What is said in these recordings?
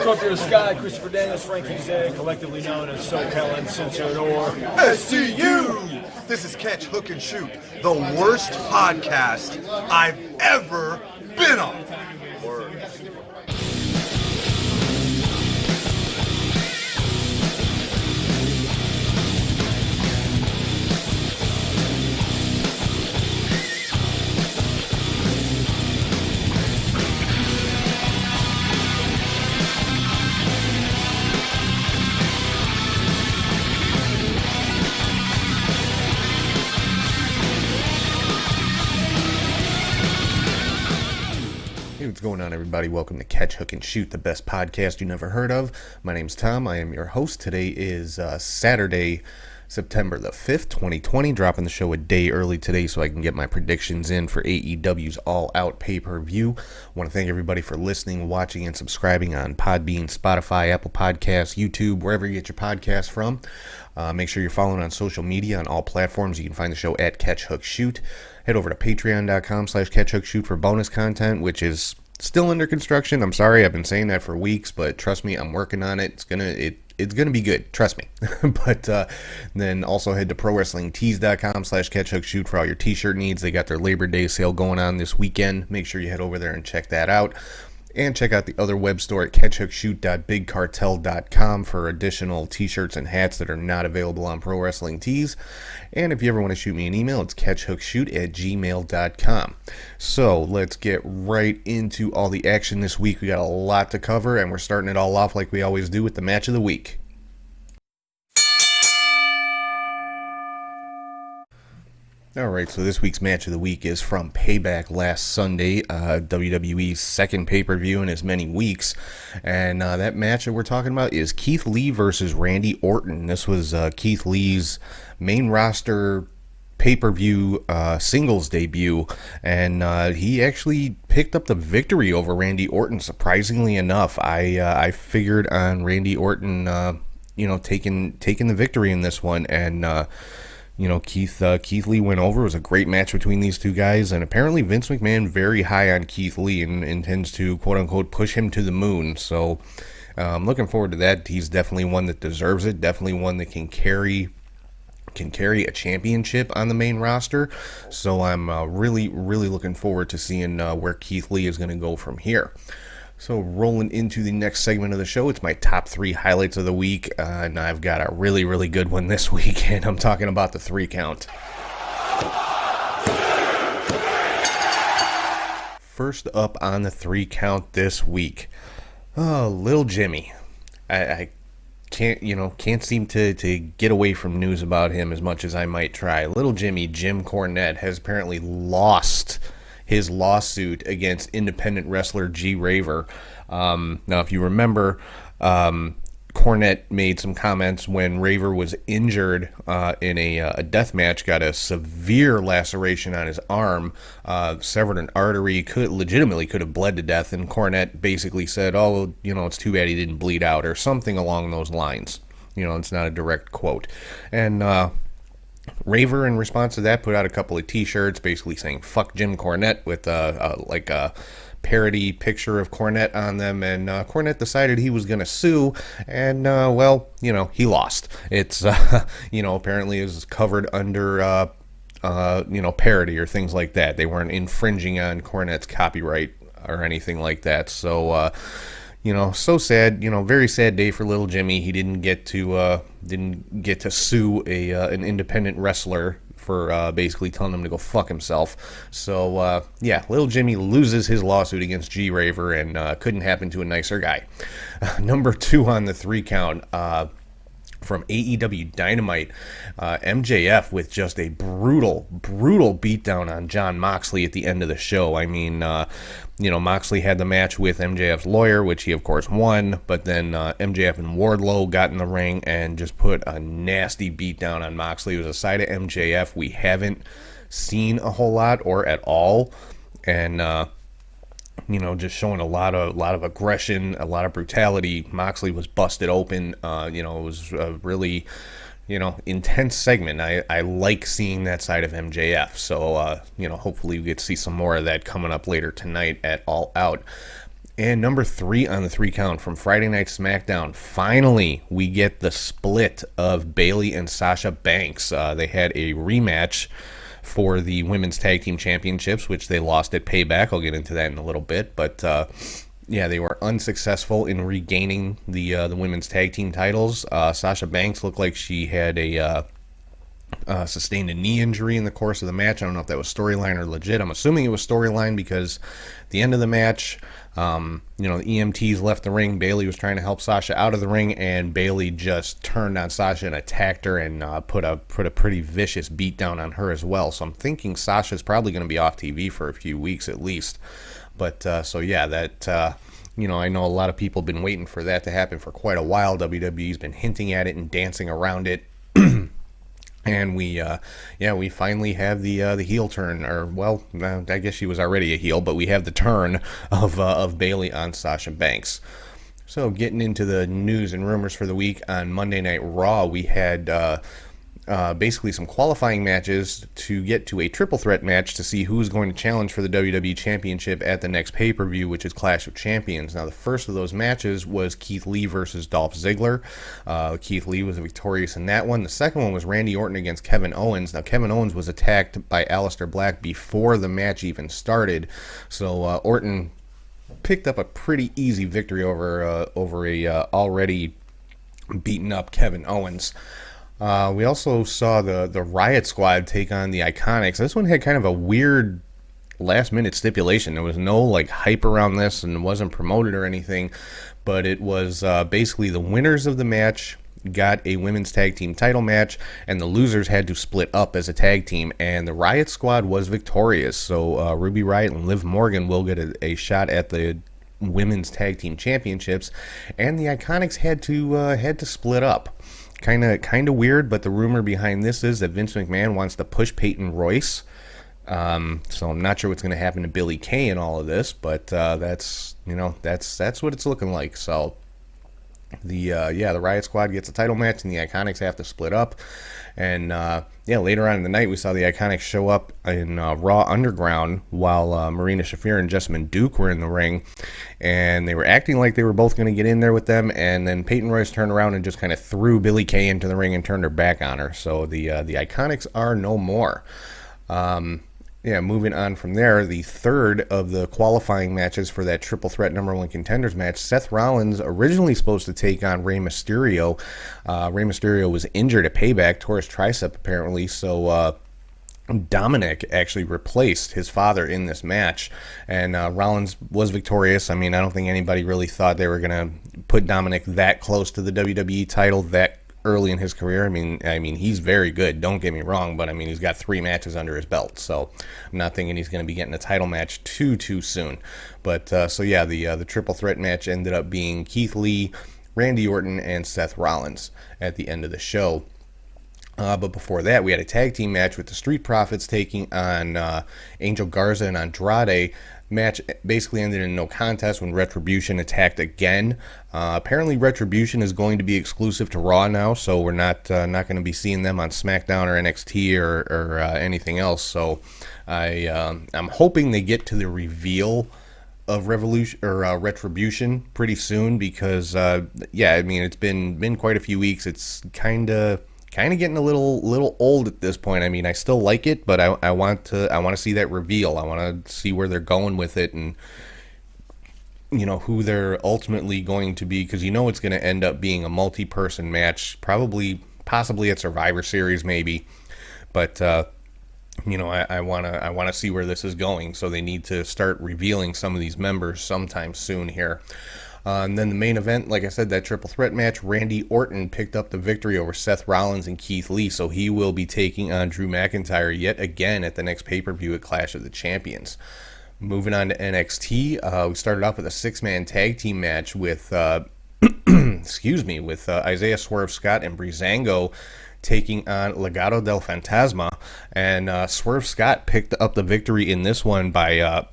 Scorpio Sky, Christopher Daniels, Frankie Zay, collectively known as SoCal Uncensored or SCU! This is Catch, Hook, and Shoot, the worst podcast I've ever been on. Word. Hey, what's going on, everybody? Welcome to Catch, Hook, and Shoot, the best podcast you never heard of. My name's Tom. I am your host. Today is Saturday, September the 5th, 2020. Dropping the show a day early today so I can get my predictions in for AEW's All Out pay-per-view. I want to thank everybody for listening, watching, and subscribing on Podbean, Spotify, Apple Podcasts, YouTube, wherever you get your podcasts from. Make sure you're following on social media on all platforms. You can find the show at Catch, Hook, Shoot. Head over to patreon.com/catchhookshoot for bonus content, which is still under construction. I'm sorry, I've been saying that for weeks, but trust me, I'm working on it. It's gonna be good, trust me. But then also head to prowrestlingtees.com/catchhookshoot for all your t-shirt needs. They got their Labor Day sale going on this weekend. Make sure you head over there and check that out. And check out the other web store at catchhookshoot.bigcartel.com for additional t-shirts and hats that are not available on Pro Wrestling Tees. And if you ever want to shoot me an email, it's catchhookshoot@gmail.com. So let's get right into all the action this week. We got a lot to cover, and we're starting it all off like we always do with the match of the week. Alright, so this week's match of the week is from Payback last Sunday, WWE's second pay-per-view in as many weeks, and that match that we're talking about is Keith Lee versus Randy Orton. This was Keith Lee's main roster pay-per-view singles debut, and he actually picked up the victory over Randy Orton, surprisingly enough. I figured on Randy Orton, taking the victory in this one, and Keith Lee went over. It was a great match between these two guys, and apparently Vince McMahon very high on Keith Lee and intends to quote-unquote push him to the moon. So I'm looking forward to that. He's definitely one that deserves it, definitely one that can carry a championship on the main roster. So I'm really looking forward to seeing where Keith Lee is going to go from here. So rolling into the next segment of the show, it's my top 3 highlights of the week, and I've got a really good one this week, and I'm talking about the 3 count. First up on the 3 count this week, Little Jimmy. I can't seem to get away from news about him as much as I might try. Little Jimmy, Jim Cornette, has apparently lost his lawsuit against independent wrestler G. Raver. Now, if you remember, Cornette made some comments when Raver was injured in a death match, got a severe laceration on his arm, severed an artery, legitimately could have bled to death, and Cornette basically said, oh, it's too bad he didn't bleed out, or something along those lines. It's not a direct quote. And Raver, in response to that, put out a couple of t-shirts basically saying fuck Jim Cornette with a parody picture of Cornette on them, and Cornette decided he was going to sue, and he lost. It's apparently is covered under parody or things like that. They weren't infringing on Cornette's copyright or anything like that. So so sad. Very sad day for little Jimmy. He didn't get to sue an independent wrestler for basically telling him to go fuck himself. So little Jimmy loses his lawsuit against G. Raver, and couldn't happen to a nicer guy. Number 2 on the 3 count. From AEW Dynamite, MJF with just a brutal beatdown on Jon Moxley at the end of the show. I mean, Moxley had the match with MJF's lawyer, which he of course won, but then MJF and Wardlow got in the ring and just put a nasty beatdown on Moxley. It was a side of MJF we haven't seen a whole lot or at all, and just showing a lot of aggression, a lot of brutality. Moxley was busted open. It was a really, intense segment. I like seeing that side of MJF. So, hopefully we get to see some more of that coming up later tonight at All Out. And number 3 on the 3 count from Friday Night SmackDown. Finally, we get the split of Bayley and Sasha Banks. They had a rematch for the Women's Tag Team Championships, which they lost at Payback. I'll get into that in a little bit. But, yeah, they were unsuccessful in regaining the Women's Tag Team titles. Sasha Banks looked like she had sustained a knee injury in the course of the match. I don't know if that was storyline or legit. I'm assuming it was storyline because at the end of the match, the EMTs left the ring. Bayley was trying to help Sasha out of the ring, and Bayley just turned on Sasha and attacked her and put a pretty vicious beat down on her as well. So I'm thinking Sasha's probably going to be off TV for a few weeks at least. But so yeah, that I know a lot of people have been waiting for that to happen for quite a while. WWE's been hinting at it and dancing around it. And we finally have the heel turn, or well, I guess she was already a heel, but we have the turn of Bayley on Sasha Banks. So getting into the news and rumors for the week, on Monday Night Raw, we had basically some qualifying matches to get to a triple threat match to see who's going to challenge for the WWE Championship at the next pay-per-view, which is Clash of Champions. Now, the first of those matches was Keith Lee versus Dolph Ziggler. Keith Lee was victorious in that one. The second one was Randy Orton against Kevin Owens. Now, Kevin Owens was attacked by Aleister Black before the match even started, so Orton picked up a pretty easy victory over a already beaten up Kevin Owens. We also saw the Riot Squad take on the Iconics. This one had kind of a weird last-minute stipulation. There was no hype around this, and it wasn't promoted or anything, but it was basically the winners of the match got a women's tag team title match, and the losers had to split up as a tag team, and the Riot Squad was victorious. So Ruby Riott and Liv Morgan will get a shot at the women's tag team championships, and the Iconics had to split up. Kind of weird, but the rumor behind this is that Vince McMahon wants to push Peyton Royce. So I'm not sure what's going to happen to Billie Kay in all of this, but that's what it's looking like. So the Riot Squad gets a title match, and the Iconics have to split up. And later on in the night, we saw the Iconics show up in Raw Underground while Marina Shafir and Jessamine Duke were in the ring, and they were acting like they were both going to get in there with them. And then Peyton Royce turned around and just kind of threw Billie Kay into the ring and turned her back on her. So the Iconics are no more. Moving on from there, the third of the qualifying matches for that triple threat number one contenders match, Seth Rollins originally supposed to take on Rey Mysterio. Rey Mysterio was injured at Payback, tore his tricep apparently, so Dominic actually replaced his father in this match, and Rollins was victorious. I mean, I don't think anybody really thought they were going to put Dominic that close to the WWE title that early in his career. I mean, he's very good, don't get me wrong, but I mean, he's got 3 matches under his belt, so I'm not thinking he's going to be getting a title match too soon. But the triple threat match ended up being Keith Lee, Randy Orton, and Seth Rollins at the end of the show. But before that, we had a tag team match with the Street Profits taking on Angel Garza and Andrade. Match basically ended in no contest when Retribution attacked again. Apparently, Retribution is going to be exclusive to Raw now, so we're not going to be seeing them on SmackDown or NXT or anything else. So I'm hoping they get to the reveal of Retribution pretty soon, because it's been quite a few weeks. It's kind of getting a little old at this point. I mean, I still like it, but I want to see that reveal. I want to see where they're going with it, and who they're ultimately going to be, because it's going to end up being a multi-person match, possibly at Survivor Series maybe, but I want to see where this is going. So they need to start revealing some of these members sometime soon here. And then the main event, like I said, that triple threat match, Randy Orton picked up the victory over Seth Rollins and Keith Lee, so he will be taking on Drew McIntyre yet again at the next pay-per-view at Clash of the Champions. Moving on to NXT, we started off with a 6-man tag team match with Isaiah Swerve Scott and Breezango taking on Legado del Fantasma, and Swerve Scott picked up the victory in this one by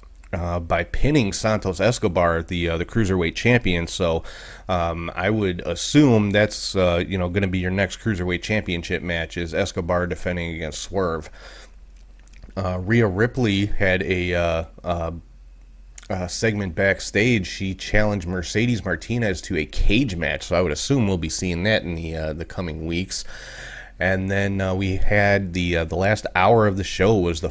pinning Santos Escobar, the Cruiserweight champion. So I would assume that's going to be your next Cruiserweight championship match, is Escobar defending against Swerve. Rhea Ripley had a segment backstage, she challenged Mercedes Martinez to a cage match. So I would assume we'll be seeing that in the coming weeks. And then we had the last hour of the show was the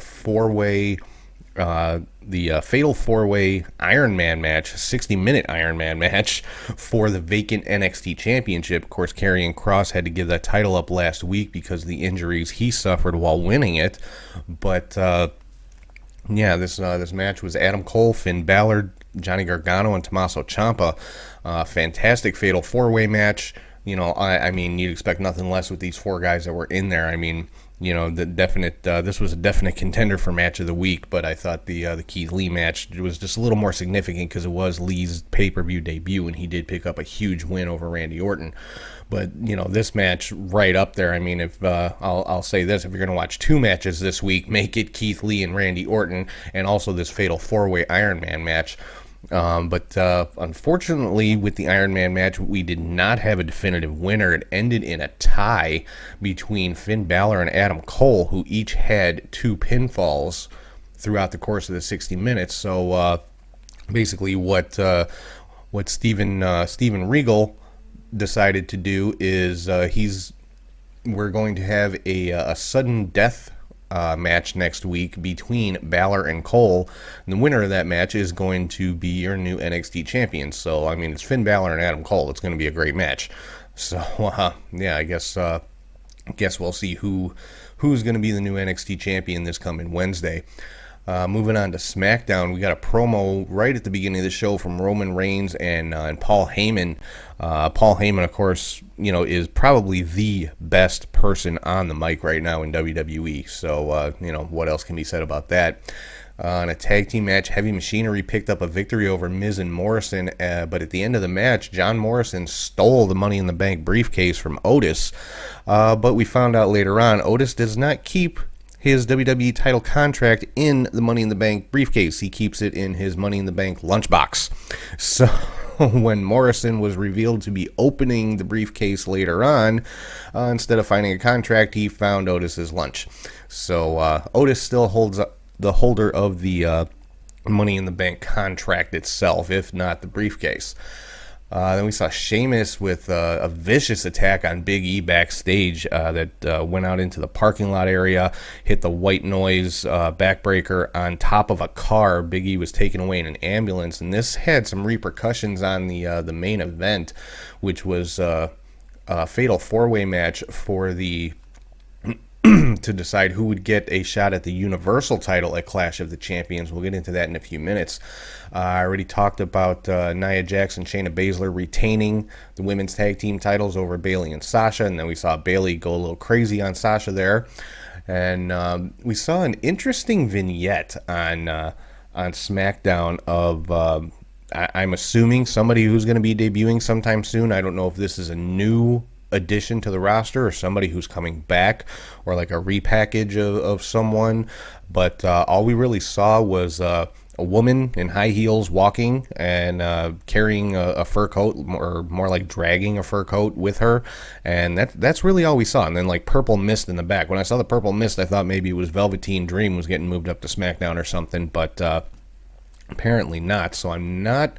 fatal four-way Iron Man match, 60-minute Iron Man match for the vacant NXT Championship. Of course, Karrion Kross had to give that title up last week because of the injuries he suffered while winning it. But this match was Adam Cole, Finn Balor, Johnny Gargano, and Tommaso Ciampa. Fantastic fatal four-way match. I mean, you'd expect nothing less with these four guys that were in there. I mean, this was a definite contender for match of the week, but I thought the Keith Lee match was just a little more significant because it was Lee's pay-per-view debut, and he did pick up a huge win over Randy Orton. But, this match right up there. I mean, if I'll say this, if you're going to watch two matches this week, make it Keith Lee and Randy Orton, and also this fatal four-way Iron Man match. But unfortunately, with the Iron Man match, we did not have a definitive winner. It ended in a tie between Finn Balor and Adam Cole, who each had 2 pinfalls throughout the course of the 60 minutes. So basically, what Steven Regal decided to do is we're going to have a sudden death match next week between Balor and Cole. And the winner of that match is going to be your new NXT champion. So, I mean, it's Finn Balor and Adam Cole. It's going to be a great match. So, I guess we'll see who's going to be the new NXT champion this coming Wednesday. Moving on to SmackDown, we got a promo right at the beginning of the show from Roman Reigns and Paul Heyman. Paul Heyman, of course, is probably the best person on the mic right now in WWE. So, what else can be said about that? In a tag team match, Heavy Machinery picked up a victory over Miz and Morrison, but at the end of the match, John Morrison stole the Money in the Bank briefcase from Otis. But we found out later on, Otis does not keep his WWE title contract in the Money in the Bank briefcase. He keeps it in his Money in the Bank lunchbox. So when Morrison was revealed to be opening the briefcase later on, instead of finding a contract, he found Otis's lunch. So Otis still holds the holder of the Money in the Bank contract itself, if not the briefcase. Then we saw Sheamus with a vicious attack on Big E backstage that went out into the parking lot area, hit the white noise backbreaker on top of a car. Big E was taken away in an ambulance, and this had some repercussions on the main event, which was a fatal four-way match for the to decide who would get a shot at the Universal title at Clash of the Champions. We'll get into that in a few minutes. I already talked about Nia Jax and Shayna Baszler retaining the women's tag team titles over Bayley and Sasha, and then we saw Bayley go a little crazy on Sasha there. And we saw an interesting vignette on SmackDown of, I'm assuming, somebody who's going to be debuting sometime soon. I don't know if this is a new addition to the roster or somebody who's coming back or like a repackage of someone, but all we really saw was a woman in high heels walking and carrying a fur coat, or more like dragging a fur coat with her, and that's really all we saw. And then like purple mist in the back. When I saw the purple mist, I thought maybe it was Velveteen Dream was getting moved up to SmackDown or something, but apparently not. So I'm not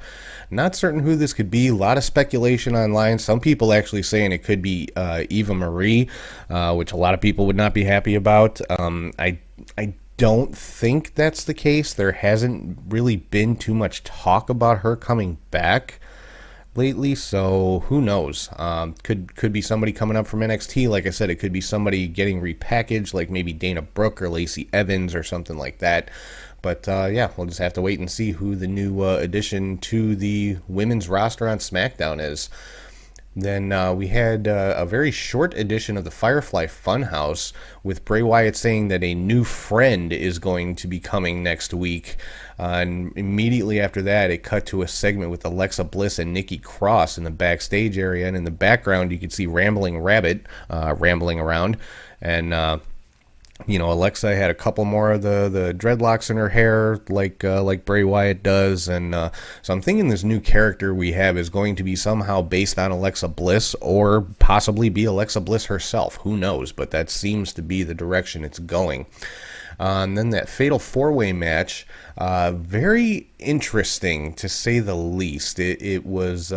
certain who this could be. A lot of speculation online. Some people actually saying it could be Eva Marie, which a lot of people would not be happy about. I don't think that's the case. There hasn't really been too much talk about her coming back lately, so who knows? Could be somebody coming up from NXT. Like I said, it could be somebody getting repackaged, like maybe Dana Brooke or Lacey Evans or something like that. But we'll just have to wait and see who the new addition to the women's roster on SmackDown is. Then we had a very short edition of the Firefly Funhouse with Bray Wyatt saying that a new friend is going to be coming next week. And immediately after that, it cut to a segment with Alexa Bliss and Nikki Cross in the backstage area. And in the background, you could see Rambling Rabbit rambling around. And Alexa had a couple more of the dreadlocks in her hair, like Bray Wyatt does, and so I'm thinking this new character we have is going to be somehow based on Alexa Bliss, or possibly be Alexa Bliss herself. Who knows? But that seems to be the direction it's going. And then that fatal 4-way match, very interesting to say the least. It was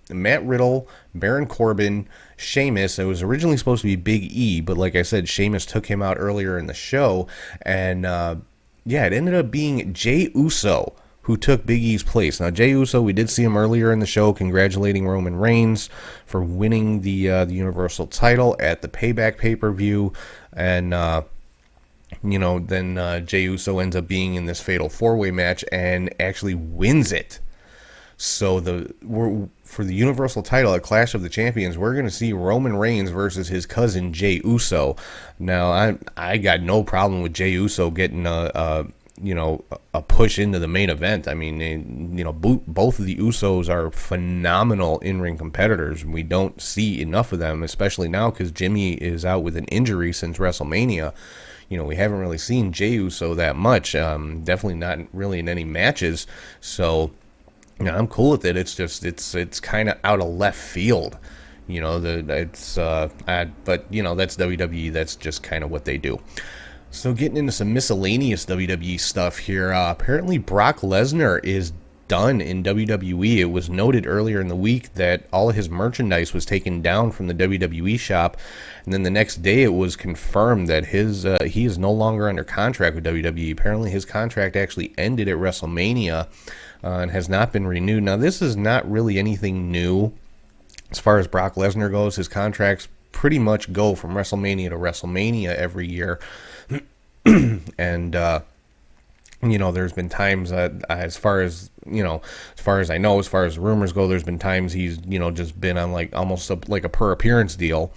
Matt Riddle, Baron Corbin, Sheamus. It was originally supposed to be Big E, but like I said, Sheamus took him out earlier in the show, and it ended up being Jey Uso who took Big E's place. Now, Jey Uso, we did see him earlier in the show congratulating Roman Reigns for winning the Universal title at the Payback pay-per-view, and then Jey Uso ends up being in this fatal 4-way match and actually wins it. So for the Universal title at Clash of the Champions, we're going to see Roman Reigns versus his cousin Jey Uso. Now, I got no problem with Jey Uso getting a push into the main event. I mean, both of the Usos are phenomenal in-ring competitors. We don't see enough of them, especially now because Jimmy is out with an injury since WrestleMania. We haven't really seen Jey Uso that much. Definitely not really in any matches. So, I'm cool with it. It's just it's kind of out of left field. But that's WWE. That's just kind of what they do. So getting into some miscellaneous WWE stuff here, apparently Brock Lesnar is done in WWE. It was noted earlier in the week that all of his merchandise was taken down from the WWE shop, and then the next day it was confirmed that he is no longer under contract with WWE. Apparently his contract actually ended at WrestleMania and has not been renewed. Now this is not really anything new as far as Brock Lesnar goes. His contracts pretty much go from WrestleMania to WrestleMania every year. And there's been times as far as I know, as far as rumors go, there's been times he's just been on like almost like a per appearance deal.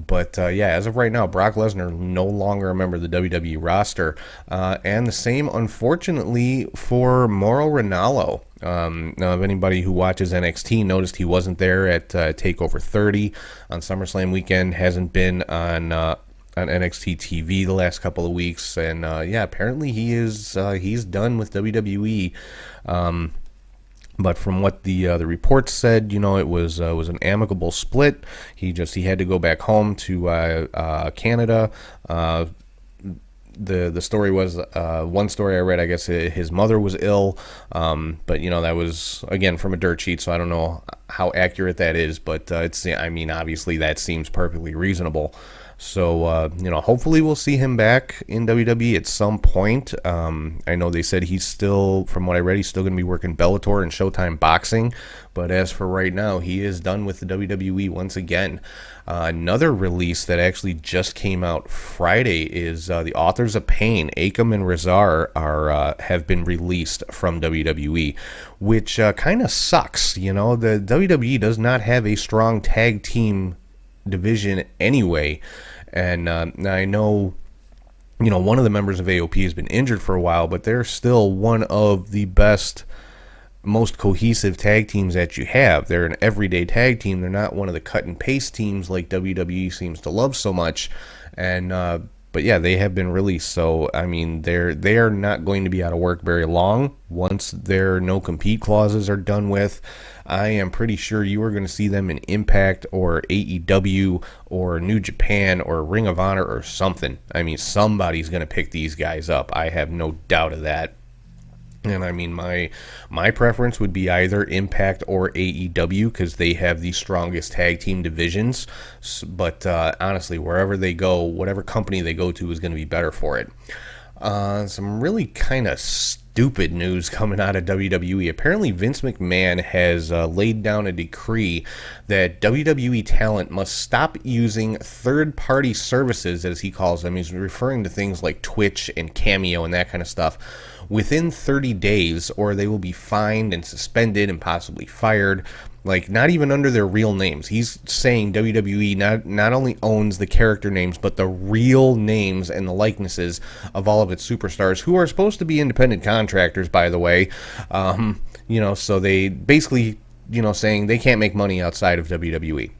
But as of right now, Brock Lesnar no longer a member of the WWE roster, and the same unfortunately for Mauro Ranallo. Now, if anybody who watches NXT noticed he wasn't there at TakeOver 30 on SummerSlam weekend, hasn't been on NXT TV the last couple of weeks, and apparently he's done with WWE. But from what the reports said, it was an amicable split. He had to go back home to Canada. The story was one story I read, I guess his mother was ill, but that was again from a dirt sheet, so I don't know how accurate that is, but obviously that seems perfectly reasonable. So, hopefully we'll see him back in WWE at some point. I know they said he's still, from what I read, he's still going to be working Bellator and Showtime Boxing. But as for right now, he is done with the WWE once again. Another release that actually just came out Friday is the Authors of Pain, Akam and Razar, have been released from WWE, which kind of sucks. The WWE does not have a strong tag team division anyway, and I know one of the members of AOP has been injured for a while, but they're still one of the best, most cohesive tag teams that you have. They're an everyday tag team. They're not one of the cut and paste teams like WWE seems to love so much, and but they have been released. So they are not going to be out of work very long once their no compete clauses are done with. I am pretty sure you are going to see them in Impact or AEW or New Japan or Ring of Honor or something. Somebody's going to pick these guys up. I have no doubt of that. And my preference would be either Impact or AEW because they have the strongest tag team divisions. But honestly, wherever they go, whatever company they go to is going to be better for it. Some really kind of stupid news coming out of WWE. Apparently, Vince McMahon has laid down a decree that WWE talent must stop using third-party services, as he calls them. He's referring to things like Twitch and Cameo and that kind of stuff within 30 days, or they will be fined and suspended and possibly fired. Like, not even under their real names. He's saying WWE not only owns the character names, but the real names and the likenesses of all of its superstars, who are supposed to be independent contractors, by the way. So they basically, saying they can't make money outside of WWE.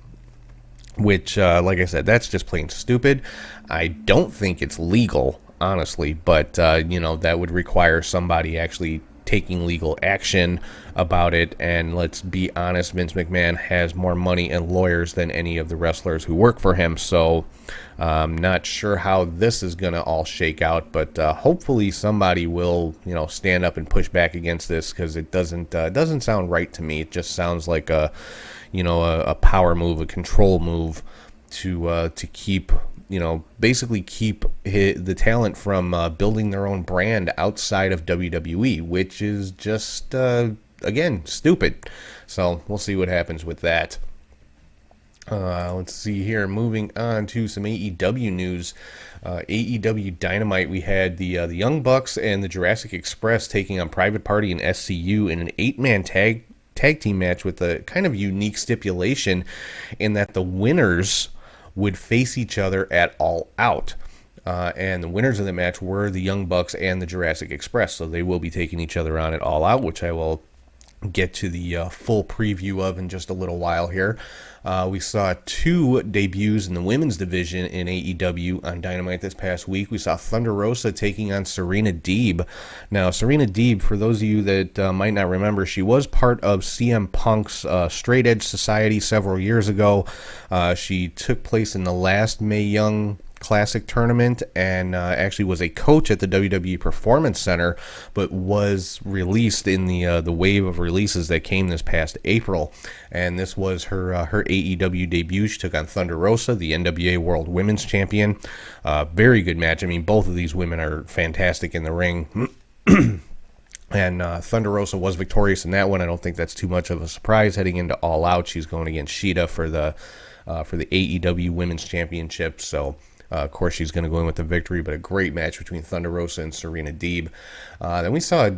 Which, like I said, that's just plain stupid. I don't think it's legal, honestly, but, that would require somebody actually taking legal action about it. And let's be honest, Vince McMahon has more money and lawyers than any of the wrestlers who work for him. So not sure how this is going to all shake out, but hopefully somebody will, stand up and push back against this, because it doesn't sound right to me. It just sounds like a power move, a control move to keep, basically keep the talent from building their own brand outside of WWE, which is just, again, stupid. So we'll see what happens with that. Let's see here. Moving on to some AEW news. AEW Dynamite, we had the Young Bucks and the Jurassic Express taking on Private Party and SCU in an 8-man tag team match with a kind of unique stipulation in that the winners would face each other at All Out. And the winners of the match were the Young Bucks and the Jurassic Express, so they will be taking each other on at All Out, which I will get to the full preview of in just a little while here. We saw 2 debuts in the women's division in AEW on Dynamite this past week. We saw Thunder Rosa taking on Serena Deeb. Now, Serena Deeb, for those of you that might not remember, she was part of CM Punk's Straight Edge Society several years ago. She took place in the last Mae Young Classic tournament and actually was a coach at the WWE Performance Center, but was released in the wave of releases that came this past April. And this was her AEW debut. She took on Thunder Rosa, the NWA World Women's Champion. Very good match. I mean, both of these women are fantastic in the ring. And Thunder Rosa was victorious in that one. I don't think that's too much of a surprise heading into All Out. She's going against Sheeta for the AEW Women's Championship. So of course, she's going to go in with the victory, but a great match between Thunder Rosa and Serena Deeb. Then we saw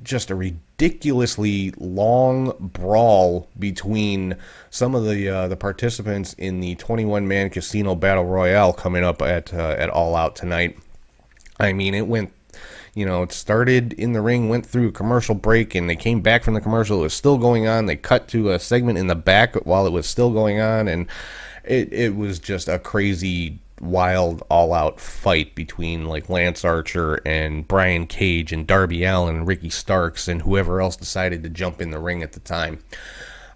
just a ridiculously long brawl between some of the participants in the 21-man Casino Battle Royale coming up at All Out tonight. I mean, it went, it started in the ring, went through a commercial break, and they came back from the commercial. It was still going on. They cut to a segment in the back while it was still going on, and it was just a crazy, wild, all-out fight between like Lance Archer and Brian Cage and Darby Allin and Ricky Starks and whoever else decided to jump in the ring at the time.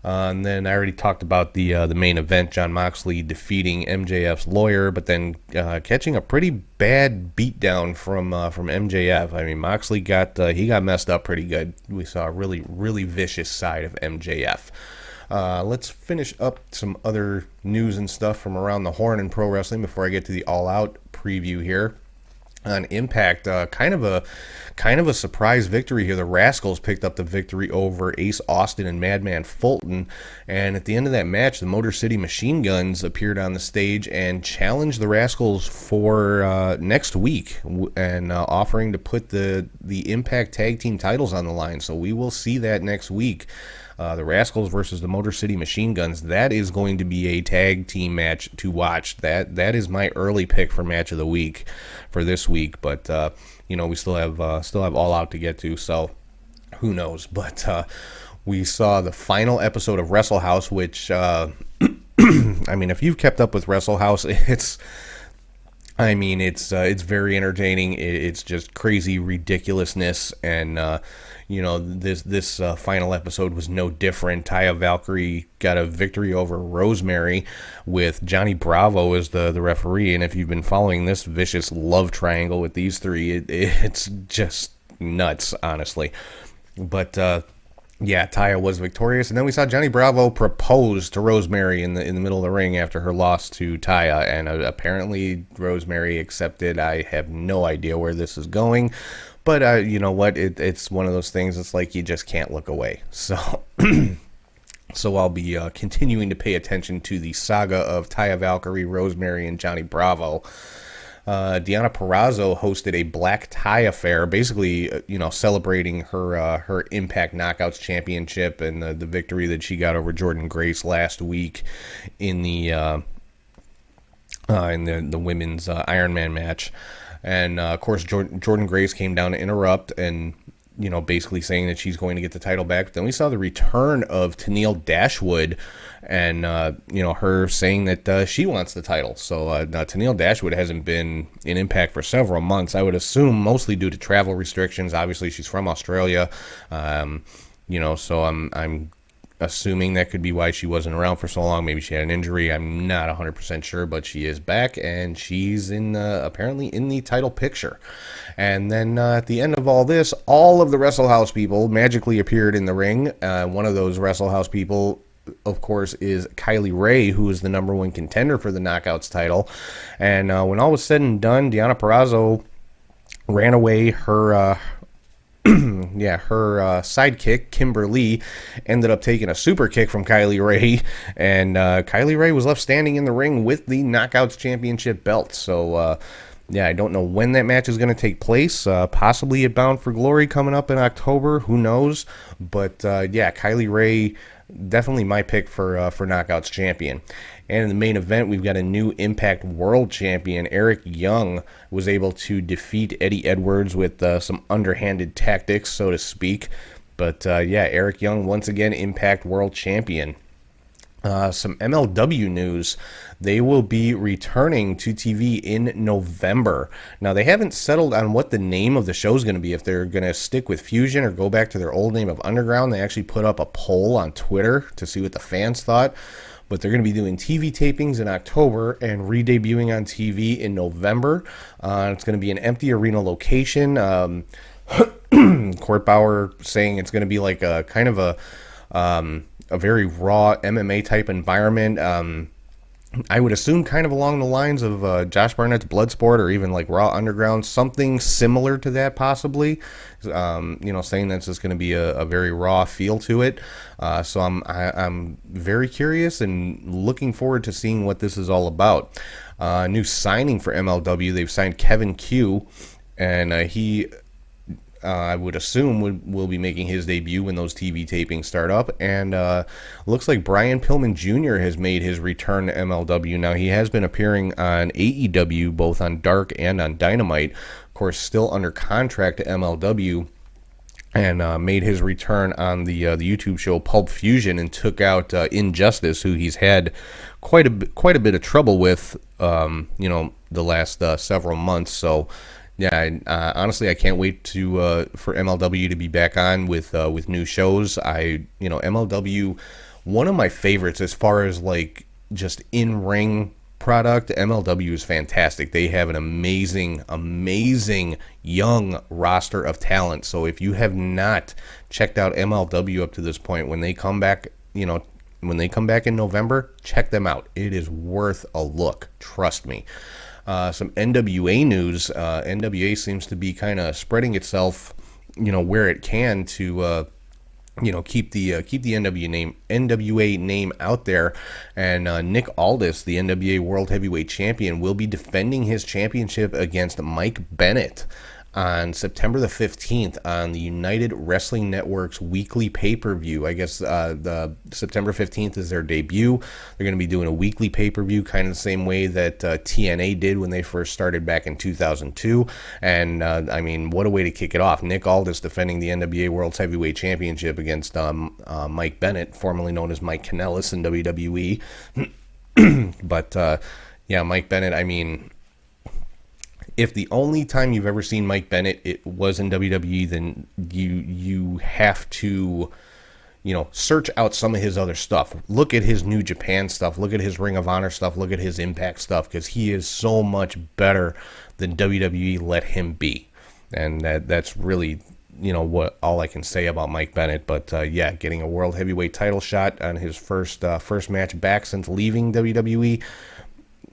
And then I already talked about the main event, Jon Moxley defeating MJF's lawyer, but then catching a pretty bad beatdown from MJF. I mean, Moxley got messed up pretty good. We saw a really, really vicious side of MJF. Let's finish up some other news and stuff from around the horn in pro wrestling before I get to the All Out preview here. On Impact, kind of a surprise victory here. The Rascals picked up the victory over Ace Austin and Madman Fulton, and at the end of that match, the Motor City Machine Guns appeared on the stage and challenged the Rascals for next week, and offering to put the Impact Tag Team titles on the line. So we will see that next week. The Rascals versus the Motor City Machine Guns. That is going to be a tag team match to watch. That is my early pick for match of the week for this week. But we still have All Out to get to, so who knows? But we saw the final episode of Wrestle House, which I mean, if you've kept up with Wrestle House, it's very entertaining. It's just crazy ridiculousness, and this final episode was no different. Taya Valkyrie got a victory over Rosemary with Johnny Bravo as the referee, and if you've been following this vicious love triangle with these three, it's just nuts, honestly. But Taya was victorious, and then we saw Johnny Bravo propose to Rosemary in the middle of the ring after her loss to Taya, and apparently Rosemary accepted. I have no idea where this is going, but you know what? It's one of those things. It's like you just can't look away. So, so I'll be continuing to pay attention to the saga of Taya Valkyrie, Rosemary, and Johnny Bravo. Deonna Purrazzo hosted a black tie affair, basically, celebrating her Impact Knockouts championship and the victory that she got over Jordynne Grace last week in the women's Iron Man match. And of course, Jordynne Grace came down to interrupt, and basically saying that she's going to get the title back. But then we saw the return of Tenille Dashwood, and her saying that she wants the title. So now Tenille Dashwood hasn't been in Impact for several months. I would assume mostly due to travel restrictions. Obviously, she's from Australia, so I'm assuming that could be why she wasn't around for so long. Maybe she had an injury. I'm not 100% sure, but she is back, and she's apparently in the title picture. And then at the end of all this, all of the Wrestle House people magically appeared in the ring. One of those Wrestle House people, of course, is Kylie Ray, who is the number one contender for the Knockouts title. And when all was said and done, Deonna Purrazzo ran away. Her sidekick, Kimberly, ended up taking a super kick from Kylie Ray, and Kylie Ray was left standing in the ring with the Knockouts Championship belt. So, I don't know when that match is going to take place. Possibly at Bound for Glory coming up in October. Who knows? But, Kylie Ray, definitely my pick for Knockouts Champion. And in the main event, we've got a new Impact World Champion. Eric Young was able to defeat Eddie Edwards with some underhanded tactics, so to speak. But, Eric Young, once again, Impact World Champion. Some MLW news. They will be returning to TV in November. Now, they haven't settled on what the name of the show is going to be, if they're going to stick with Fusion or go back to their old name of Underground. They actually put up a poll on Twitter to see what the fans thought. But they're going to be doing TV tapings in October and re-debuting on TV in November. It's going to be an empty arena location. Court Bauer saying it's going to be like a kind of a very raw MMA type environment. I would assume kind of along the lines of Josh Barnett's Bloodsport, or even like Raw Underground, something similar to that possibly. Saying that's just going to be a very raw feel to it. So I'm very curious and looking forward to seeing what this is all about. New signing for MLW. They've signed Kevin Q, and he, I would assume, will be making his debut when those TV tapings start up. And looks like Brian Pillman Jr. has made his return to MLW. Now, he has been appearing on AEW, both on Dark and on Dynamite. Of course, still under contract to MLW. And made his return on the YouTube show Pulp Fusion, and took out Injustice, who he's had quite a bit of trouble with, the last several months. So, honestly, I can't wait for MLW to be back on with new shows. MLW, one of my favorites as far as like just in ring product. MLW is fantastic. They have an amazing young roster of talent. So if you have not checked out MLW up to this point, when they come back, in November, check them out. It is worth a look. Trust me. Some NWA news. NWA seems to be kind of spreading itself, where it can to keep the NWA name out there. And Nick Aldis, the NWA World Heavyweight Champion, will be defending his championship against Mike Bennett on September the 15th on the United Wrestling Network's weekly pay-per-view. I guess the September 15th is their debut. They're going to be doing a weekly pay-per-view, kind of the same way that TNA did when they first started back in 2002. And, what a way to kick it off. Nick Aldis defending the NWA World Heavyweight Championship against Mike Bennett, formerly known as Mike Kanellis in WWE. But, Mike Bennett, if the only time you've ever seen Mike Bennett it was in WWE, then you have to, search out some of his other stuff. Look at his New Japan stuff. Look at his Ring of Honor stuff. Look at his Impact stuff, because he is so much better than WWE let him be. And that's really, what all I can say about Mike Bennett. But getting a World Heavyweight title shot on his first match back since leaving WWE.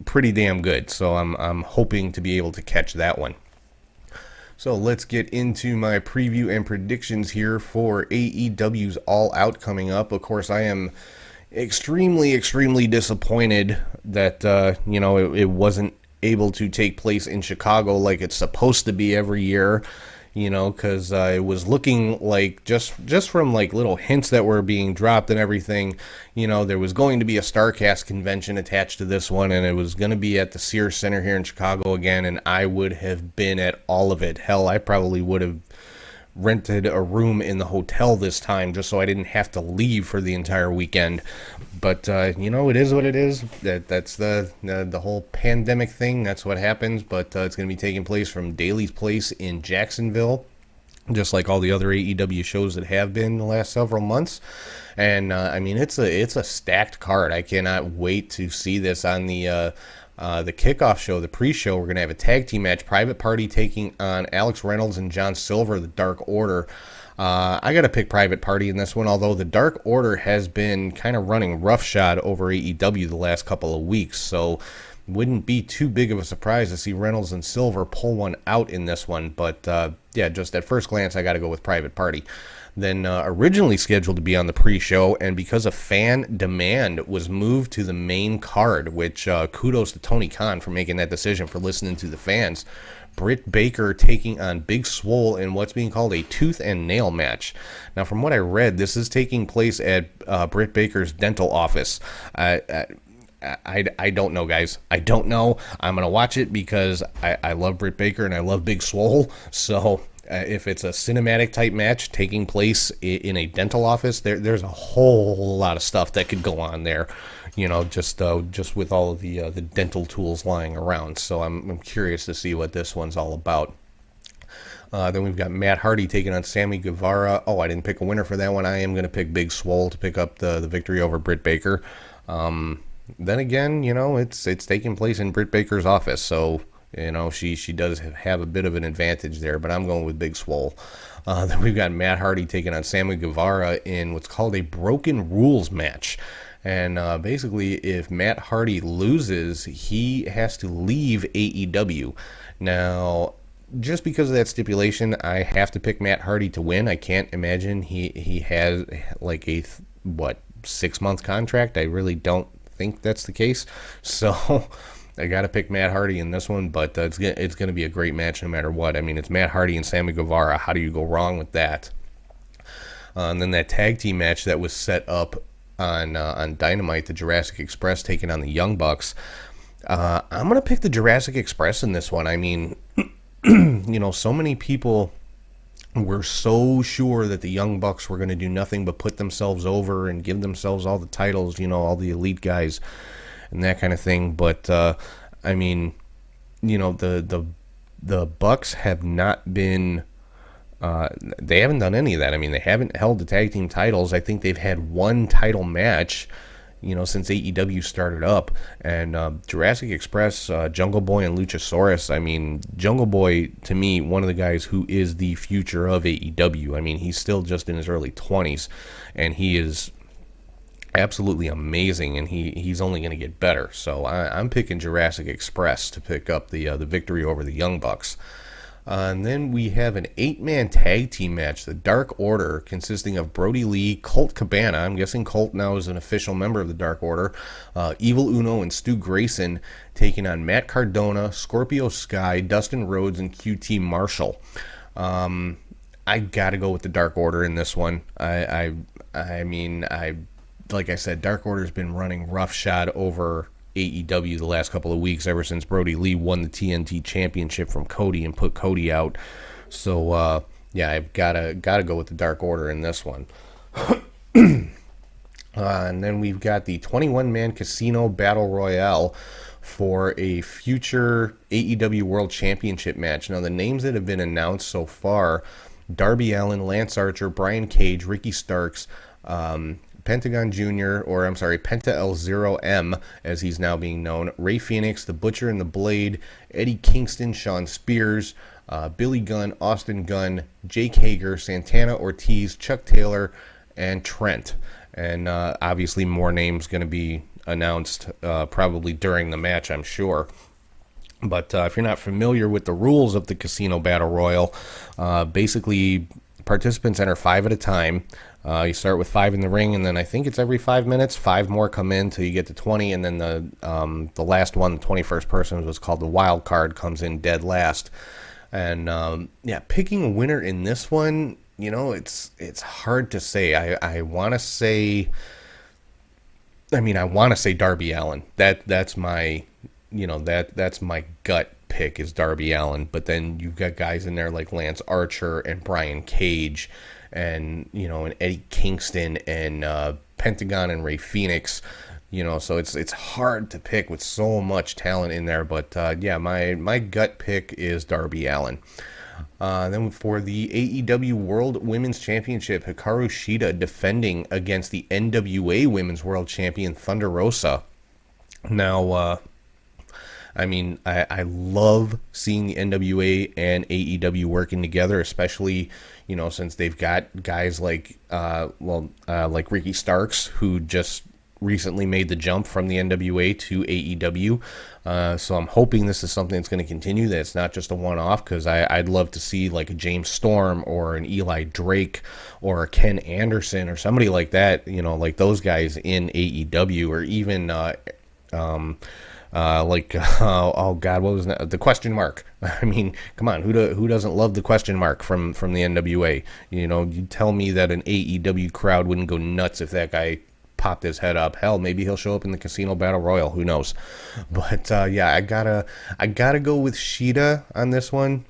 Pretty damn good. So I'm hoping to be able to catch that one. So let's get into my preview and predictions here for AEW's All Out coming up. Of course, I am extremely disappointed that it wasn't able to take place in Chicago like it's supposed to be every year. Because it was looking like, just from like little hints that were being dropped and everything, there was going to be a StarCast convention attached to this one, and it was going to be at the Sears Center here in Chicago again, and I would have been at all of it. Hell, I probably would have rented a room in the hotel this time just so I didn't have to leave for the entire weekend. But it is what it is. That's the whole pandemic thing. That's what happens. But it's going to be taking place from Daly's Place in Jacksonville, just like all the other AEW shows that have been the last several months. And it's a stacked card. I cannot wait to see this on the kickoff show, the pre-show. We're going to have a tag team match, Private Party taking on Alex Reynolds and John Silver, the Dark Order. I got to pick Private Party in this one, although the Dark Order has been kind of running roughshod over AEW the last couple of weeks, so wouldn't be too big of a surprise to see Reynolds and Silver pull one out in this one. But just at first glance, I got to go with Private Party. Then originally scheduled to be on the pre-show, and because of fan demand, was moved to the main card, which kudos to Tony Khan for making that decision, for listening to the fans. Britt Baker taking on Big Swole in what's being called a tooth and nail match. Now, from what I read, this is taking place at Britt Baker's dental office. I don't know, guys. I don't know. I'm going to watch it because I love Britt Baker and I love Big Swole, so... if it's a cinematic type match taking place in a dental office, there's a whole lot of stuff that could go on there, just with all of the dental tools lying around. So I'm curious to see what this one's all about. Then we've got Matt Hardy taking on Sammy Guevara. Oh, I didn't pick a winner for that one. I am going to pick Big Swole to pick up the victory over Britt Baker. Then again, it's taking place in Britt Baker's office, so... she does have a bit of an advantage there, but I'm going with Big Swole. Then we've got Matt Hardy taking on Sammy Guevara in what's called a Broken Rules match. And basically, if Matt Hardy loses, he has to leave AEW. Now, just because of that stipulation, I have to pick Matt Hardy to win. I can't imagine he has like a 6-month contract. I really don't think that's the case. So... I got to pick Matt Hardy in this one, but it's going to be a great match no matter what. I mean, it's Matt Hardy and Sammy Guevara. How do you go wrong with that? And then that tag team match that was set up on Dynamite, the Jurassic Express taking on the Young Bucks. I'm going to pick the Jurassic Express in this one. I mean, so many people were so sure that the Young Bucks were going to do nothing but put themselves over and give themselves all the titles, all the elite guys and that kind of thing. But the Bucks have not been they haven't done any of that. I mean, they haven't held the tag team titles. I think they've had one title match since AEW started up. And Jurassic Express, Jungle Boy and Luchasaurus, I mean, Jungle Boy, to me, one of the guys who is the future of AEW. I mean, he's still just in his early 20s, and he is absolutely amazing, and he's only going to get better. So I'm picking Jurassic Express to pick up the victory over the Young Bucks. And then we have an 8-man tag team match, the Dark Order, consisting of Brody Lee, Colt Cabana. I'm guessing Colt now is an official member of the Dark Order. Evil Uno and Stu Grayson taking on Matt Cardona, Scorpio Sky, Dustin Rhodes, and QT Marshall. I got to go with the Dark Order in this one. Like I said, Dark Order's been running roughshod over AEW the last couple of weeks, ever since Brody Lee won the TNT Championship from Cody and put Cody out. So, I've gotta go with the Dark Order in this one. And then we've got the 21-man Casino Battle Royale for a future AEW World Championship match. Now, the names that have been announced so far: Darby Allin, Lance Archer, Brian Cage, Ricky Starks, Pentagon Jr., Penta L0M, as he's now being known, Ray Phoenix, The Butcher and the Blade, Eddie Kingston, Sean Spears, Billy Gunn, Austin Gunn, Jake Hager, Santana Ortiz, Chuck Taylor, and Trent. And obviously more names going to be announced probably during the match, I'm sure. But if you're not familiar with the rules of the Casino Battle Royal, basically participants enter 5 at a time. You start with 5 in the ring, and then I think it's every 5 minutes, 5 more come in till you get to 20, and then the last one, the 21st person, was called the wild card, comes in dead last. And picking a winner in this one, it's hard to say. I want to say Darby Allin. That's my that's my gut pick is Darby Allin, but then you've got guys in there like Lance Archer and Brian Cage and, and Eddie Kingston and Pentagon and Rey Fenix. So it's hard to pick with so much talent in there. But, my gut pick is Darby Allin. Then for the AEW World Women's Championship, Hikaru Shida defending against the NWA Women's World Champion Thunder Rosa. Now, I love seeing the NWA and AEW working together, especially, since they've got guys like Ricky Starks, who just recently made the jump from the NWA to AEW. So I'm hoping this is something that's going to continue, that it's not just a one-off, because I'd love to see like a James Storm or an Eli Drake or a Ken Anderson or somebody like that, like those guys in AEW, or even oh God, what was that? The Question Mark. I mean, come on, who doesn't love the Question Mark from the NWA? You tell me that an AEW crowd wouldn't go nuts if that guy popped his head up. Hell, maybe he'll show up in the Casino Battle Royal. Who knows? But I gotta go with Shida on this one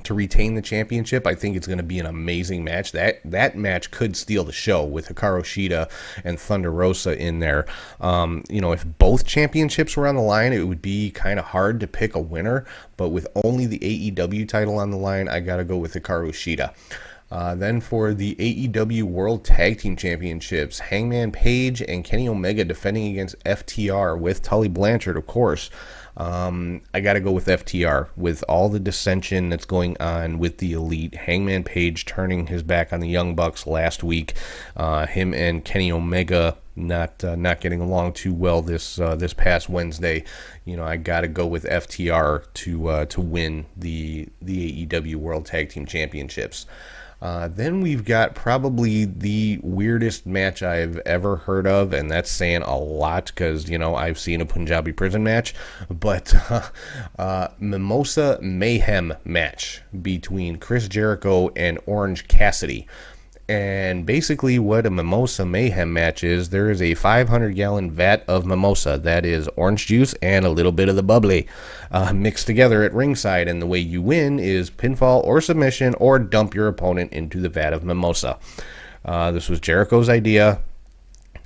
to retain the championship. I think it's going to be an amazing match. That match could steal the show with Hikaru Shida and Thunder Rosa in there. If both championships were on the line, it would be kind of hard to pick a winner. But with only the AEW title on the line, I got to go with Hikaru Shida. Then for the AEW World Tag Team Championships, Hangman Page and Kenny Omega defending against FTR with Tully Blanchard, of course. I got to go with FTR with all the dissension that's going on with the Elite. Hangman Page turning his back on the Young Bucks last week. Him and Kenny Omega not getting along too well this past Wednesday. I got to go with FTR to win the AEW World Tag Team Championships. Then we've got probably the weirdest match I've ever heard of, and that's saying a lot because, I've seen a Punjabi prison match, but Mimosa Mayhem match between Chris Jericho and Orange Cassidy. And basically what a Mimosa Mayhem match is, there is a 500-gallon vat of mimosa, that is orange juice and a little bit of the bubbly, mixed together at ringside, and the way you win is pinfall or submission or dump your opponent into the vat of mimosa. This was Jericho's idea,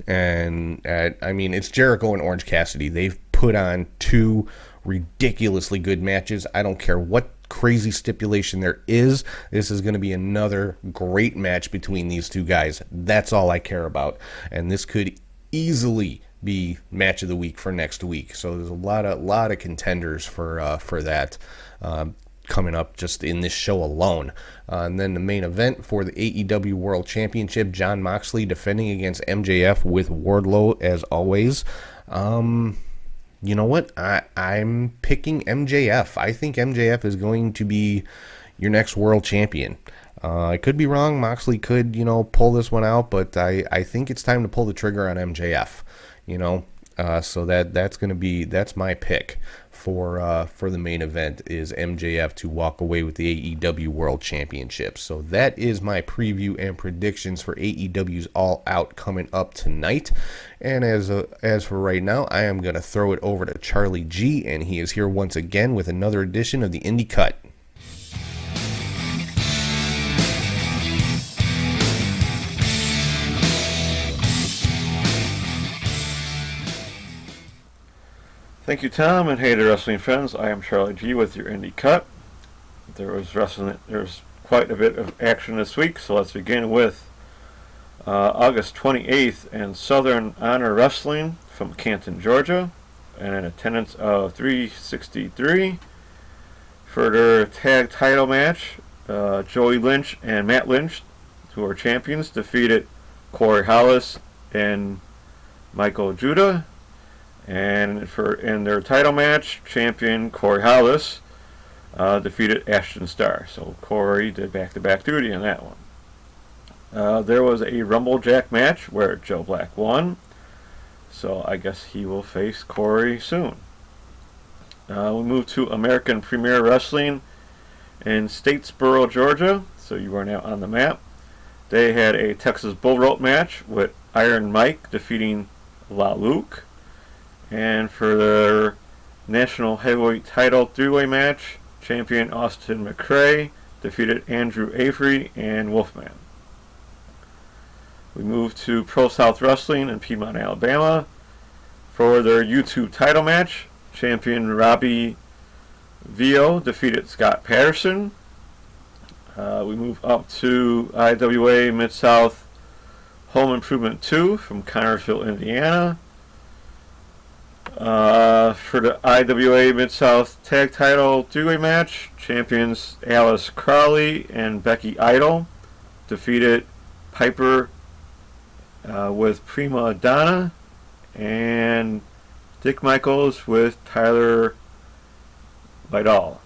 and it's Jericho and Orange Cassidy. They've put on two ridiculously good matches. I don't care what crazy stipulation there is. This is going to be another great match between these two guys. That's all I care about. And this could easily be match of the week for next week. So there's a lot of contenders for that coming up just in this show alone. And then the main event for the AEW World Championship, Jon Moxley defending against MJF with Wardlow as always. You know what? I'm picking MJF. I think MJF is going to be your next world champion. I could be wrong. Moxley could, pull this one out, but I think it's time to pull the trigger on MJF. So that's my pick for the main event is MJF to walk away with the AEW World Championship. So that is my preview and predictions for AEW's All Out coming up tonight. And as for right now, I am going to throw it over to Charlie G, and he is here once again with another edition of the Indie Cut. Thank you, Tom, and hey to wrestling friends. I am Charlie G with your Indie Cut. There's quite a bit of action this week, so let's begin with August 28th and Southern Honor Wrestling from Canton, Georgia, and an attendance of 363. For their tag title match, Joey Lynch and Matt Lynch, who are champions, defeated Corey Hollis and Michael Judah. And in their title match, champion Corey Hollis defeated Ashton Starr. So Corey did back-to-back duty in that one. There was a Rumble Jack match where Joe Black won. So I guess he will face Corey soon. We move to American Premier Wrestling in Statesboro, Georgia. So you are now on the map. They had a Texas Bull Rope match with Iron Mike defeating La Luke. And for their National Heavyweight Title 3-way match. Champion Austin McRae defeated Andrew Avery and Wolfman. We move to Pro South Wrestling in Piedmont, Alabama. For their YouTube title match, champion Robbie Vio defeated Scott Patterson. We move up to IWA Mid-South Home Improvement 2 from Connersville, Indiana. For the IWA Mid-South Tag Title 3-way match, champions Alice Crawley and Becky Idol defeated Piper with Prima Donna and Dick Michaels with Tyler Vidal.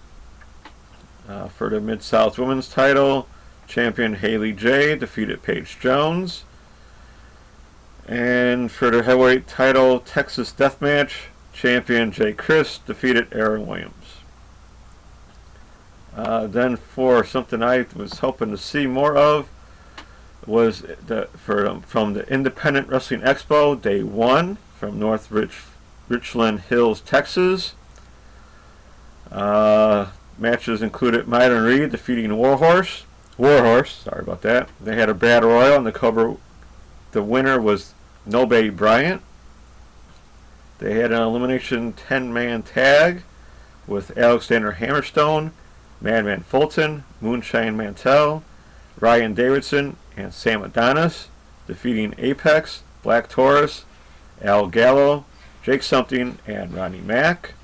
For the Mid-South Women's title, champion Haley J defeated Paige Jones. And for the heavyweight title Texas Deathmatch, champion Jay Chris defeated Aaron Williams. Then for something I was hoping to see more of was from the Independent Wrestling Expo Day 1 from North Richland Hills, Texas. Matches included Myron Reed defeating Warhorse. Sorry about that. They had a battle royal on the cover. The winner was Nobe Bryant. They had an elimination 10-man tag with Alexander Hammerstone, Madman Fulton, Moonshine Mantell, Ryan Davidson, and Sam Adonis, defeating Apex, Black Taurus, Al Gallo, Jake Something, and Ronnie Mack.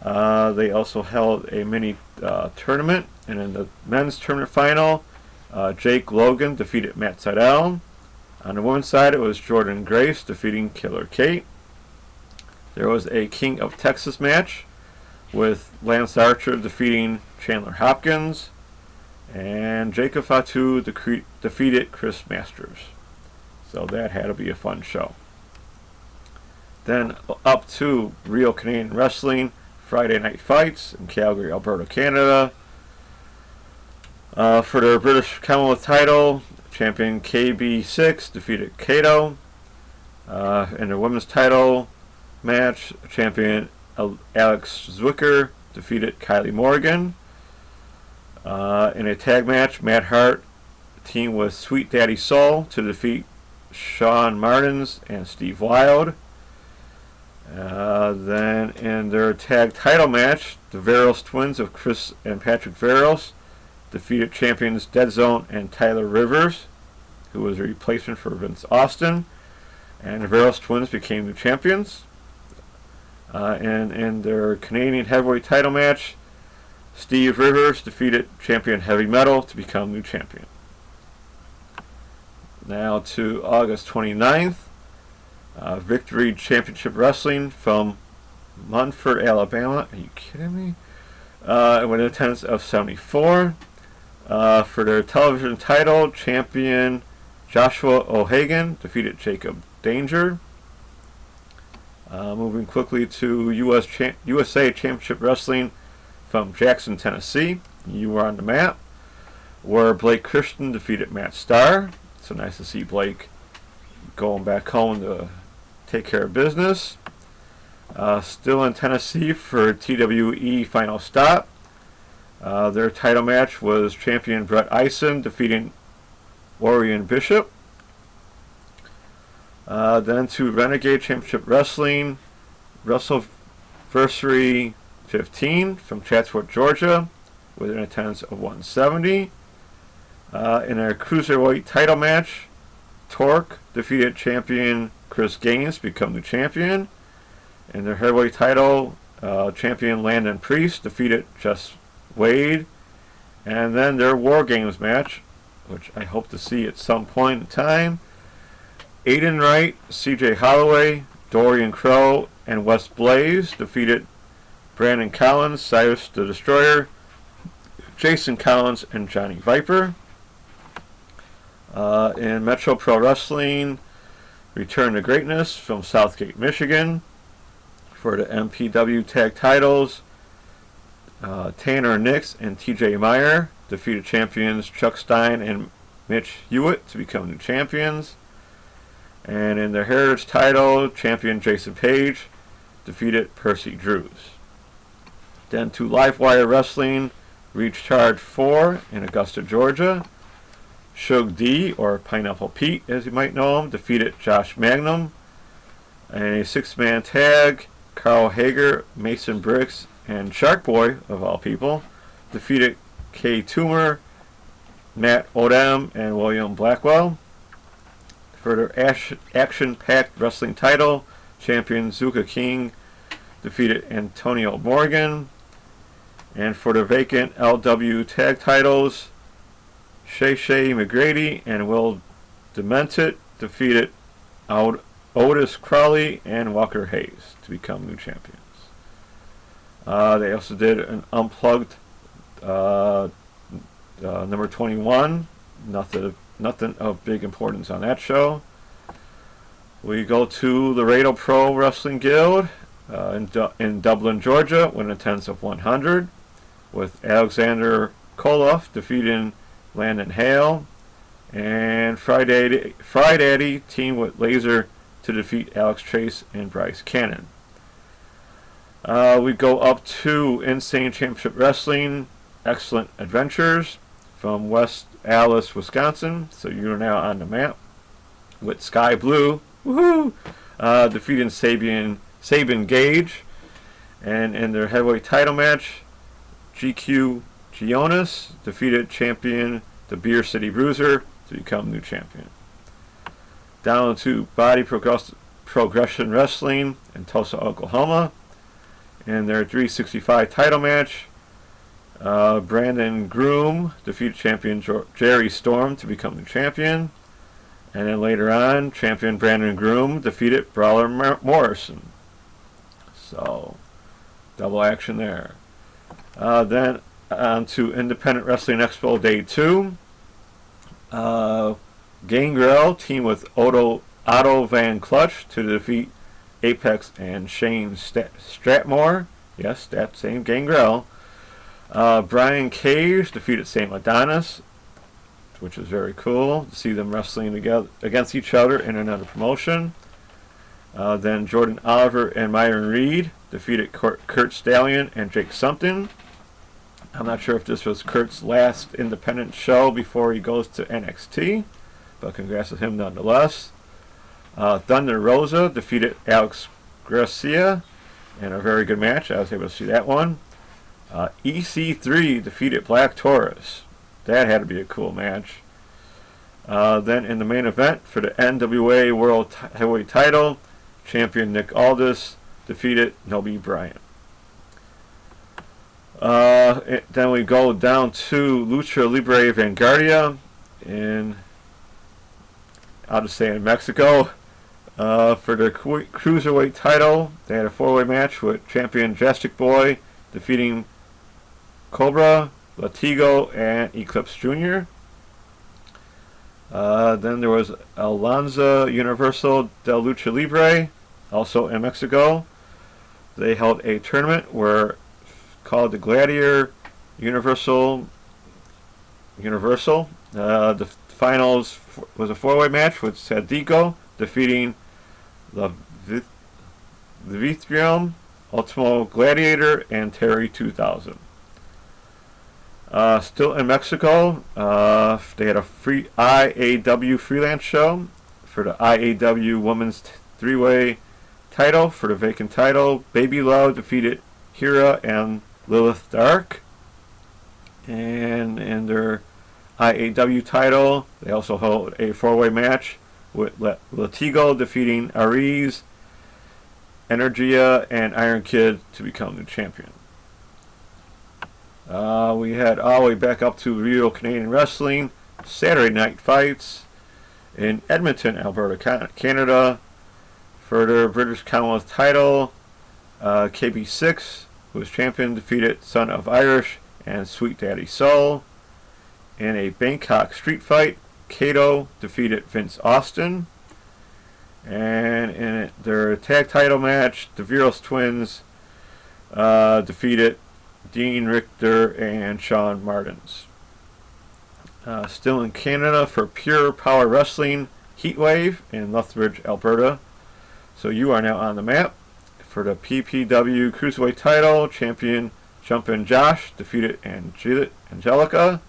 They also held a mini tournament, and in the men's tournament final, Jake Logan defeated Matt Seidel. On the women's side, it was Jordan Grace defeating Killer Kate. There was a King of Texas match with Lance Archer defeating Chandler Hopkins, and Jacob Fatu defeated Chris Masters. So that had to be a fun show. Then up to Real Canadian Wrestling Friday Night Fights in Calgary, Alberta, Canada. For their British Commonwealth title, champion KB6 defeated Kato. In their women's title match, champion Alex Zwicker defeated Kylie Morgan. In a tag match, Matt Hart teamed with Sweet Daddy Soul to defeat Sean Martins and Steve Wild. Then in their tag title match, the Veros twins of Chris and Patrick Veros defeated champions Dead Zone and Tyler Rivers, who was a replacement for Vince Austin, and the Veros twins became new champions. And in their Canadian heavyweight title match, Steve Rivers defeated champion Heavy Metal to become new champion. Now to August 29th. Victory Championship Wrestling from Munford, Alabama. Are you kidding me? With an attendance of 74. For their television title, champion Joshua O'Hagan defeated Jacob Danger. Moving quickly to USA Championship Wrestling from Jackson, Tennessee. You were on the map, where Blake Christian defeated Matt Starr. So nice to see Blake going back home to take care of business. Still in Tennessee for TWE Final Stop. Their title match was champion Brett Eisen defeating Orion Bishop. Then to Renegade Championship Wrestling, WrestleVersary 15 from Chatsworth, Georgia, with an attendance of 170. In a Cruiserweight title match, Torque defeated champion Chris Gaines to become the champion. In their heavyweight title, champion Landon Priest defeated Jess Wade. And then their War Games match, which I hope to see at some point in time, Aiden Wright, CJ Holloway, Dorian Crow, and Wes Blaze defeated Brandon Collins, Cyrus the Destroyer, Jason Collins, and Johnny Viper. In Metro Pro Wrestling, Return to Greatness from Southgate, Michigan. For the MPW tag titles, Tanner Nix and TJ Meyer defeated champions Chuck Stein and Mitch Hewitt to become new champions. And in their Heritage title, champion Jason Page defeated Percy Drews. Then to Livewire Wrestling, Reach Charge 4 in Augusta, Georgia. Shug D, or Pineapple Pete as you might know him, defeated Josh Magnum. And a 6-man tag, Carl Hager, Mason Briggs, and Shark Boy, of all people, defeated Kay Toomer, Matt Odom, and William Blackwell. For their action-packed wrestling title, champion Zuka King defeated Antonio Morgan. And for the vacant LW tag titles, Shay McGrady and Will Demented defeated Otis Crowley and Walker Hayes to become new champions. They also did an unplugged number 21. Nothing of big importance on that show. We go to the Laredo Pro Wrestling Guild in Dublin, Georgia, with an attendance of 100, with Alexander Koloff defeating Landon Hale, and Friday teamed with Laser to defeat Alex Chase and Bryce Cannon. We go up to Insane Championship Wrestling, Excellent Adventures from West Allis, Wisconsin. So you're now on the map with Sky Blue, woohoo, defeating Sabian Gage, and in their heavyweight title match, GQ Gionis defeated champion the Beer City Bruiser to become new champion. Down to Body Progression Wrestling in Tulsa, Oklahoma. In their 365 title match, Brandon Groom defeated champion Jerry Storm to become the champion. And then later on, champion Brandon Groom defeated Brawler Morrison. So, double action there. Then on to Independent Wrestling Expo Day 2. Gangrel teamed with Otto Van Clutch to defeat Apex and Shane Stratmore. Yes, that same Gangrel. Brian Cage defeated St. Adonis, which is very cool to see them wrestling together against each other in another promotion. Then Jordan Oliver and Myron Reed defeated Kurt Stallion and Jake Something. I'm not sure if this was Kurt's last independent show before he goes to NXT, but congrats to him nonetheless. Thunder Rosa defeated Alex Garcia in a very good match. I was able to see that one. EC3 defeated Black Taurus. That had to be a cool match. Then in the main event for the NWA World Heavyweight title, champion Nick Aldis defeated Nobi Bryant. Then we go down to Lucha Libre Vanguardia in, I'll just say in Mexico. For the Cruiserweight title, they had a 4-way match with champion Jastic Boy defeating Cobra, Latigo, and Eclipse Jr. Then there was Alonza Universal del Lucha Libre, also in Mexico. They held a tournament called the Gladiator Universal. The finals was a 4-way match with Sadico defeating the Vitrium, Ultimo Gladiator, and Terry 2000. Still in Mexico, they had a free IAW freelance show for the IAW Women's 3-way title. For the vacant title, Baby Love defeated Hira and Lilith Dark. And in their IAW title, they also held a 4-way match with Latigo defeating Aries, Energia, and Iron Kid to become the champion. We had all the way back up to Real Canadian Wrestling, Saturday Night Fights in Edmonton, Alberta, Canada. For their British Commonwealth title, KB6, who was champion, defeated Son of Irish and Sweet Daddy Soul. In a Bangkok street fight, Kato defeated Vince Austin. And in their tag title match, the Viros Twins defeated Dean Richter and Sean Martins. Still in Canada for Pure Power Wrestling, Heatwave in Lethbridge, Alberta. So you are now on the map. For the PPW Cruiserweight title, champion Jumpin' Josh defeated Angelica.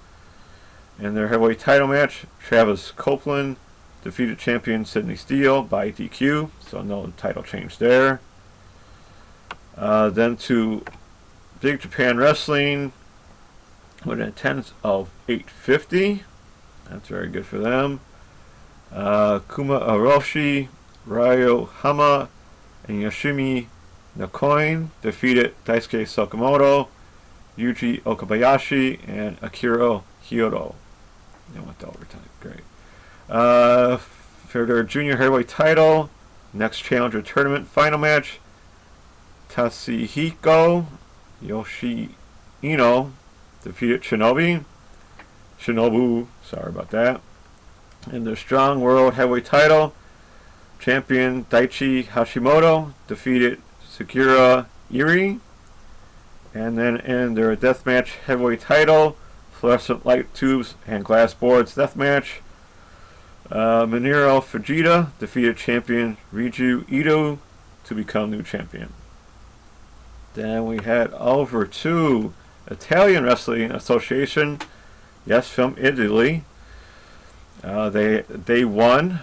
In their heavyweight title match, Travis Copeland defeated champion Sidney Steele by DQ, so no title change there. Then to Big Japan Wrestling with an attendance of 850. That's very good for them. Kuma Aroshi, Ryo Hama, and Yoshimi Nakoin defeated Daisuke Sakamoto, Yuji Okabayashi, and Akira Hyodo. They went to overtime. Great. For their junior heavyweight title, next challenger tournament final match, Tatsuhiko Yoshino defeated Shinobu, sorry about that. In their strong world heavyweight title, champion Daichi Hashimoto defeated Sakura Iri. And then in their deathmatch heavyweight title, fluorescent light tubes and glass boards deathmatch, Minoru Fujita defeated champion Riju Ito to become new champion. Then we head over to Italian Wrestling Association, yes, from Italy. They won.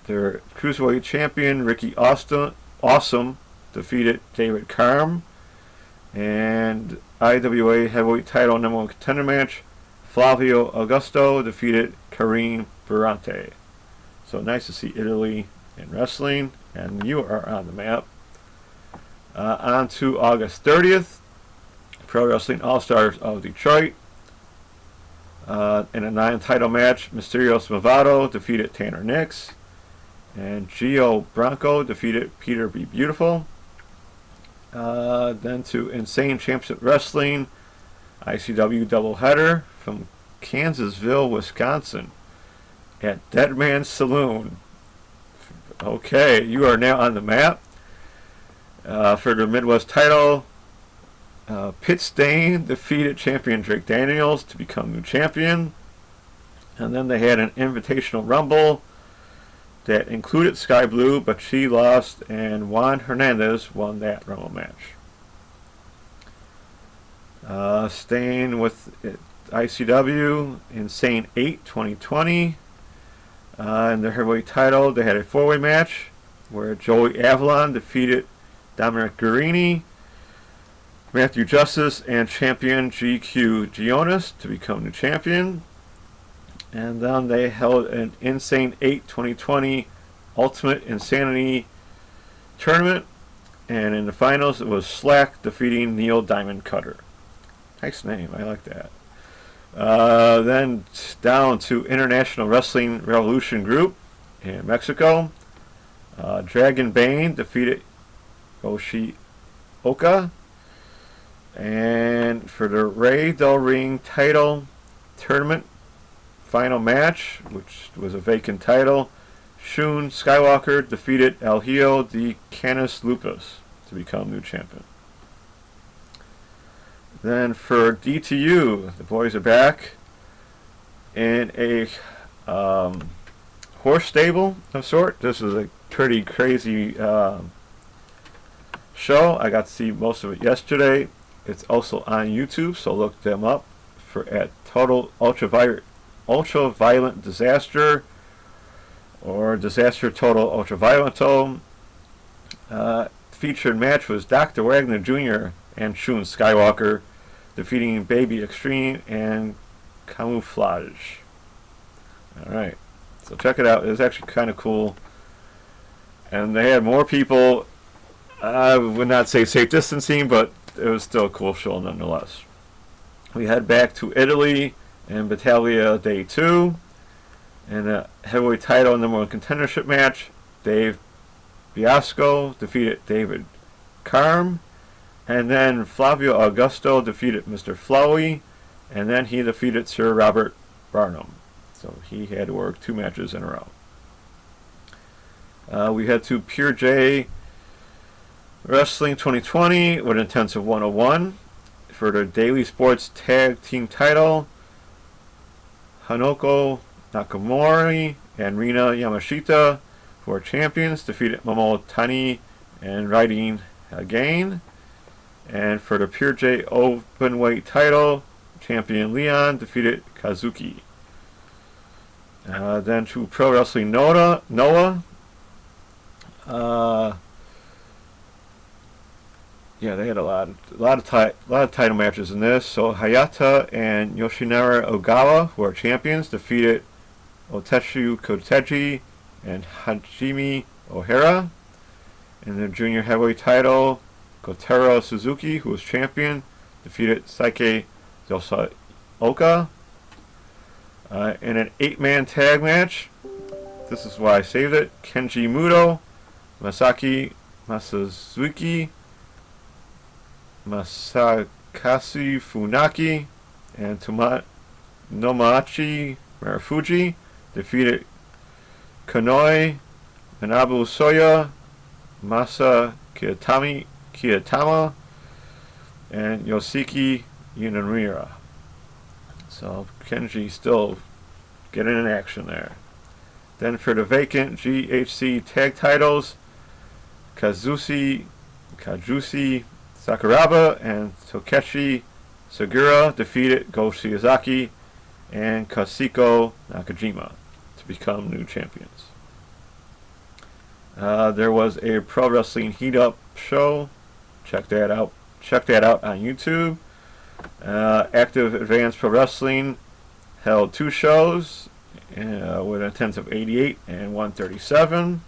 Their cruiserweight champion Ricky Awesome defeated David Carm. And IWA heavyweight title number 1 contender match, Flavio Augusto defeated Karim Burante. So nice to see Italy in wrestling, and you are on the map. On to August 30th, Pro Wrestling All-Stars of Detroit. In a 9-title match, Mysterios Movado defeated Tanner Nix, and Gio Bronco defeated Peter B. Beautiful. Then to Insane Championship Wrestling, ICW doubleheader from Kansasville, Wisconsin, at Dead Man's Saloon. Okay, you are now on the map. For the Midwest title, Pit Stain defeated champion Drake Daniels to become new champion. And then they had an Invitational Rumble that included Sky Blue, but she lost, and Juan Hernandez won that Rumble match. Staying with ICW, Insane 8 2020. In their heavyweight title, they had a 4-way match where Joey Avalon defeated Dominic Guarini, Matthew Justice, and champion GQ Gionis to become new champion. And then they held an Insane 8 2020 Ultimate Insanity tournament. And in the finals, it was Slack defeating Neil Diamond Cutter. Nice name, I like that. Then down to International Wrestling Revolution Group in Mexico. Dragon Bane defeated Yoshioka. And for the Rey Del Ring title tournament final match, which was a vacant title, Shun Skywalker defeated El Hijo de Canis Lupus to become new champion. Then for DTU, the boys are back in a horse stable of sort. This is a pretty crazy show. I got to see most of it yesterday. It's also on YouTube, so look them up at Total Ultraviolent Disaster or Disaster Total Ultraviolento. Featured match was Dr. Wagner Jr. and Shun Skywalker defeating Baby Extreme and Camouflage. Alright, so check it out. It was actually kind of cool. And they had more people. I would not say safe distancing, but it was still a cool show nonetheless. We head back to Italy in Battaglia Day 2. In a heavyweight title number 1 contendership match, Dave Biasco defeated David Carm. And then Flavio Augusto defeated Mr. Flowey. And then he defeated Sir Robert Barnum. So he had to work 2 matches in a row. We head to Pure J Wrestling 2020 with an intensive 101 for the Daily Sports Tag Team title. Hanoko Nakamori and Rina Yamashita, who are champions, defeated Momo Tani and Riding Again. And for the Pure J Openweight title, champion Leon defeated Kazuki. Then to Pro Wrestling Noah. Yeah, they had a lot of title matches in this. So Hayata and Yoshinara Ogawa, who are champions, defeated Otetsu Kotechi and Hajime Ohara. In the junior heavyweight title, Kotaro Suzuki, who was champion, defeated Saike Yosaoka. In an 8-man tag match, this is why I saved it, Kenji Muto, Masaki Masazuki, Masakasi Funaki, and Nomachi Marufuji defeated Kanoi, Manabu Soya, Masa Kiyotama, and Yoshiki Yunamura. So Kenji still getting in action there. Then for the vacant GHC tag titles, Kajusi Sakuraba and Tokeshi Segura defeated Go Shiozaki and Kasuko Nakajima to become new champions. There was a Pro Wrestling Heat Up show. Check that out on YouTube. Active Advanced Pro Wrestling held 2 shows with an attendance of 88 and 137.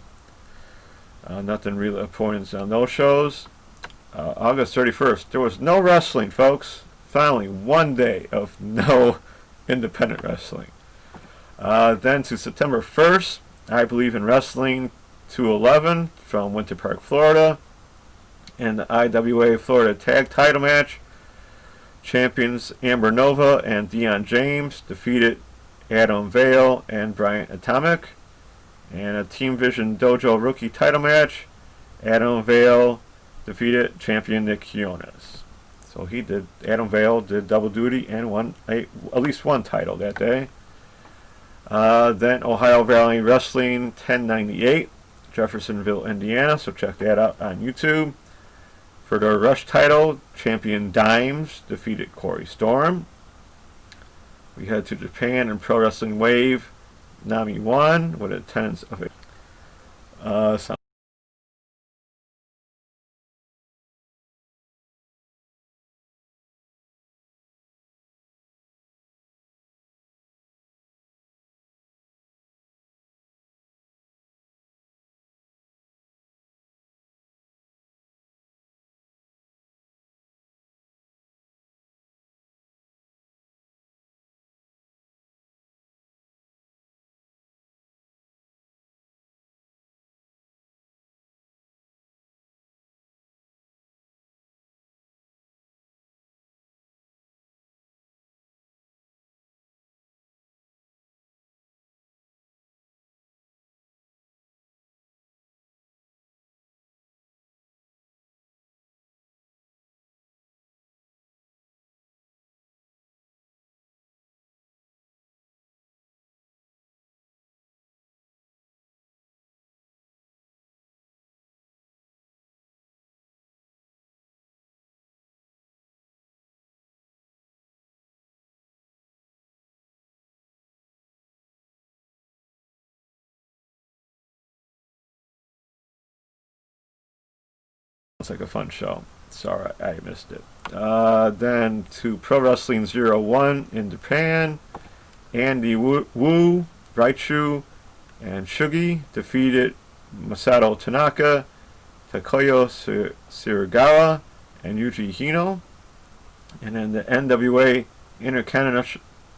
Nothing really important on those shows. August 31st, there was no wrestling, folks. Finally, one day of no independent wrestling. Then to September 1st, I Believe in Wrestling 211 from Winter Park, Florida. And the IWA Florida Tag Title match. Champions Amber Nova and Dion James defeated Adam Vale and Bryant Atomic. And a Team Vision Dojo Rookie title match. Adam Vale defeated champion Nick Quiones. So Adam Vale did double duty and won at least one title that day. Then Ohio Valley Wrestling 1098, Jeffersonville, Indiana. So check that out on YouTube. For the Rush title, champion Dimes defeated Corey Storm. We head to Japan and Pro Wrestling Wave. Nami won with attendance of it. It's like a fun show. Sorry, I missed it. Then to Pro Wrestling 01 in Japan, Andy Wu, Raichu, and Shugi defeated Masato Tanaka, Takoyo Sirigawa, and Yuji Hino. And then the NWA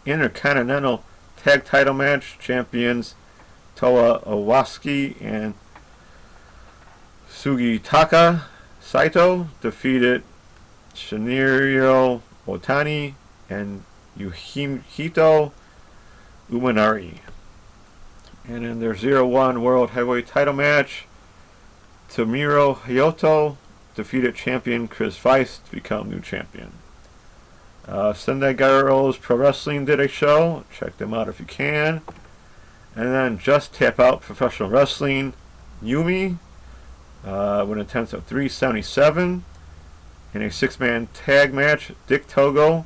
Intercontinental Tag Title match, champions Toa Owasuki and Sugitaka Saito defeated Shinryo Otani and Yuhito Umanari. And in their 0-1 World Heavyweight title match, Tomohiro Hyoto defeated champion Chris Weiss to become new champion. Sendai Girls Pro Wrestling did a show. Check them out if you can. And then Just Tap Out Professional Wrestling Yumi with an attempts of 377. In a 6-man tag match, Dick Togo,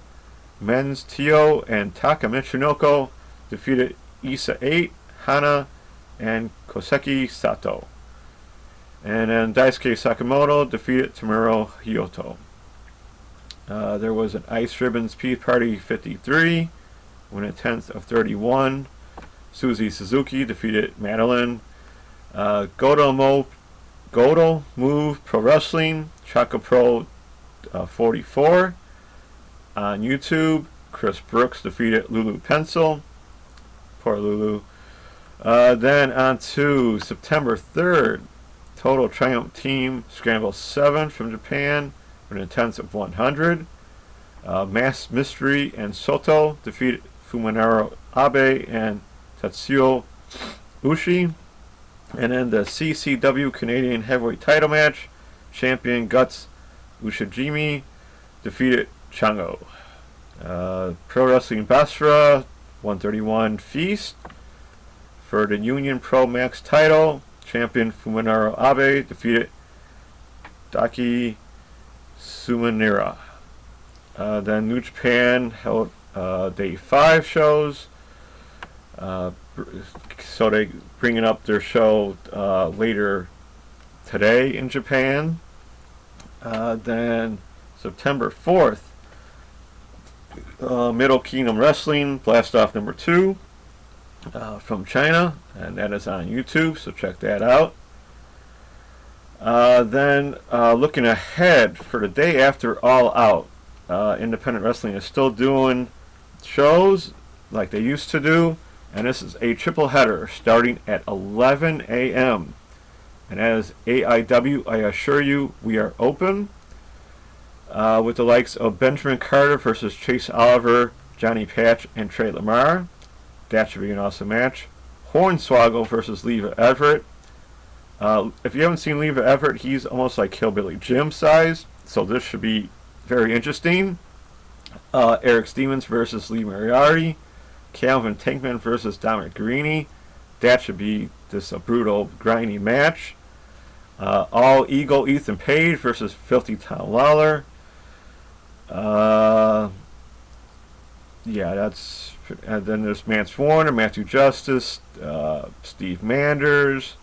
Men's Tio, and Taka Michinoku defeated Isa 8, Hana, and Koseki Sato. And then Daisuke Sakamoto defeated Tomuro Hyoto. There was an Ice Ribbons Peace Party 53 with an attempts of 31. Suzy Suzuki defeated Madeline. Godo Move Pro Wrestling, Chaka Pro 44. On YouTube, Chris Brooks defeated Lulu Pencil. Poor Lulu. Then on to September 3rd, Total Triumph Team Scramble 7 from Japan with an attempts of 100. Mass Mystery and Soto defeated Fuminaro Abe and Tatsuo Ushi. And then the CCW Canadian Heavyweight Title match, champion Guts Ushijimi defeated Chango. Pro Wrestling Basra 131 Feast. For the Union Pro Max title, champion Fuminaro Abe defeated Daki Sumanira. Then New Japan held day 5 shows. So they bringing up their show later today in Japan. Then September 4th, Middle Kingdom Wrestling Blast Off number 2 from China, and that is on YouTube, so check that out. Then looking ahead for the day after All Out, Independent Wrestling is still doing shows like they used to do, and this is a triple header starting at 11 a.m. And as AEW, I assure you, we are open with the likes of Benjamin Carter versus Chase Oliver, Johnny Patch, and Trey Lamar. That should be an awesome match. Hornswoggle versus Leva Everett. If you haven't seen Leva Everett, he's almost like Hillbilly Jim size, so this should be very interesting. Eric Stevens versus Lee Moriarty. Calvin Tankman versus Dominic Guarini. That should be just a brutal, grindy match. All Eagle Ethan Page versus Filthy Tom Lawler. Yeah, that's. And then there's Mance Warner, Matthew Justice, Steve Manders.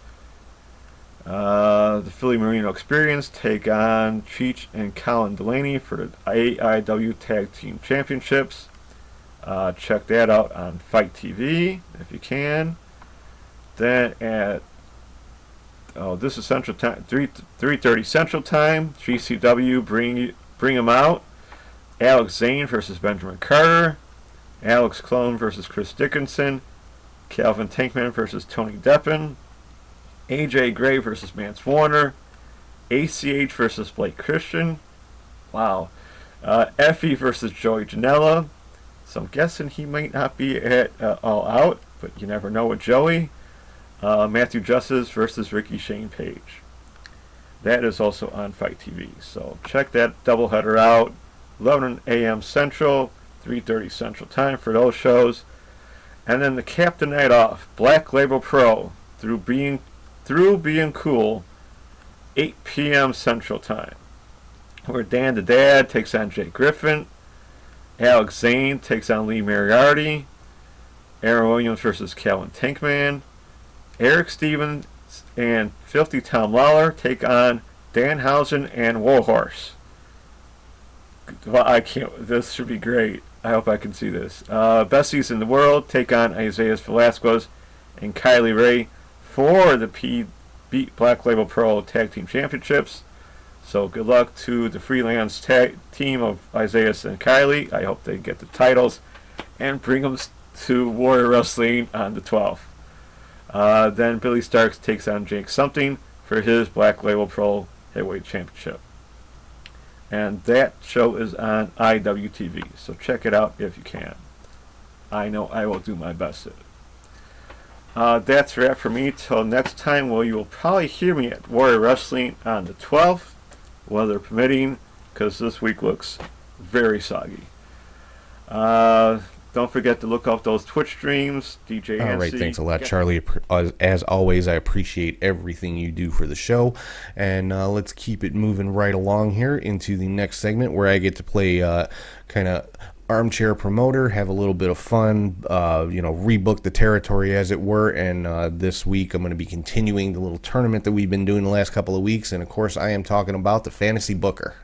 The Philly Marino Experience take on Cheech and Colin Delaney for the AEW Tag Team Championships. Check that out on Fight TV if you can. Then at this is Central Time, 3:30 Central Time. GCW bring them out. Alex Zane versus Benjamin Carter. Alex Clone versus Chris Dickinson. Calvin Tankman versus Tony Deppen. AJ Gray versus Mance Warner. ACH versus Blake Christian. Wow. Effie versus Joey Janela. So I'm guessing he might not be at All Out, but you never know with Joey. Matthew Justice versus Ricky Shane Page. That is also on Fight TV. So check that doubleheader out. 11 a.m. Central, 3:30 Central Time for those shows. And then to cap the night off, Black Label Pro through being cool, 8 p.m. Central Time, where Dan the Dad takes on Jay Griffin. Alex Zane takes on Lee Moriarty. Aaron Williams versus Calvin Tankman. Eric Stevens and Filthy Tom Lawler take on Danhausen and Warhorse. Well, I can't. This should be great. I hope I can see this. Besties in the World take on Isaiah Velasquez and Kylie Ray for the Beat Black Label Pro Tag Team Championships. So good luck to the freelance team of Isaiah and Kylie. I hope they get the titles and bring them to Warrior Wrestling on the 12th. Then Billy Starks takes on Jake Something for his Black Label Pro Heavyweight Championship. And that show is on IWTV, so check it out if you can. I know I will do my best at it. That's a wrap for me. Till next time, well, you will probably hear me at Warrior Wrestling on the 12th, weather permitting, because this week looks very soggy. Don't forget to look up those Twitch streams. DJ All right, Ansi. thanks a lot, Charlie. As always, I appreciate everything you do for the show. And let's keep it moving right along here into the next segment where I get to play kind of armchair promoter, have a little bit of fun, rebook the territory, as it were. And this week, I'm going to be continuing the little tournament that we've been doing the last couple of weeks. And, of course, I am talking about the Fantasy Booker.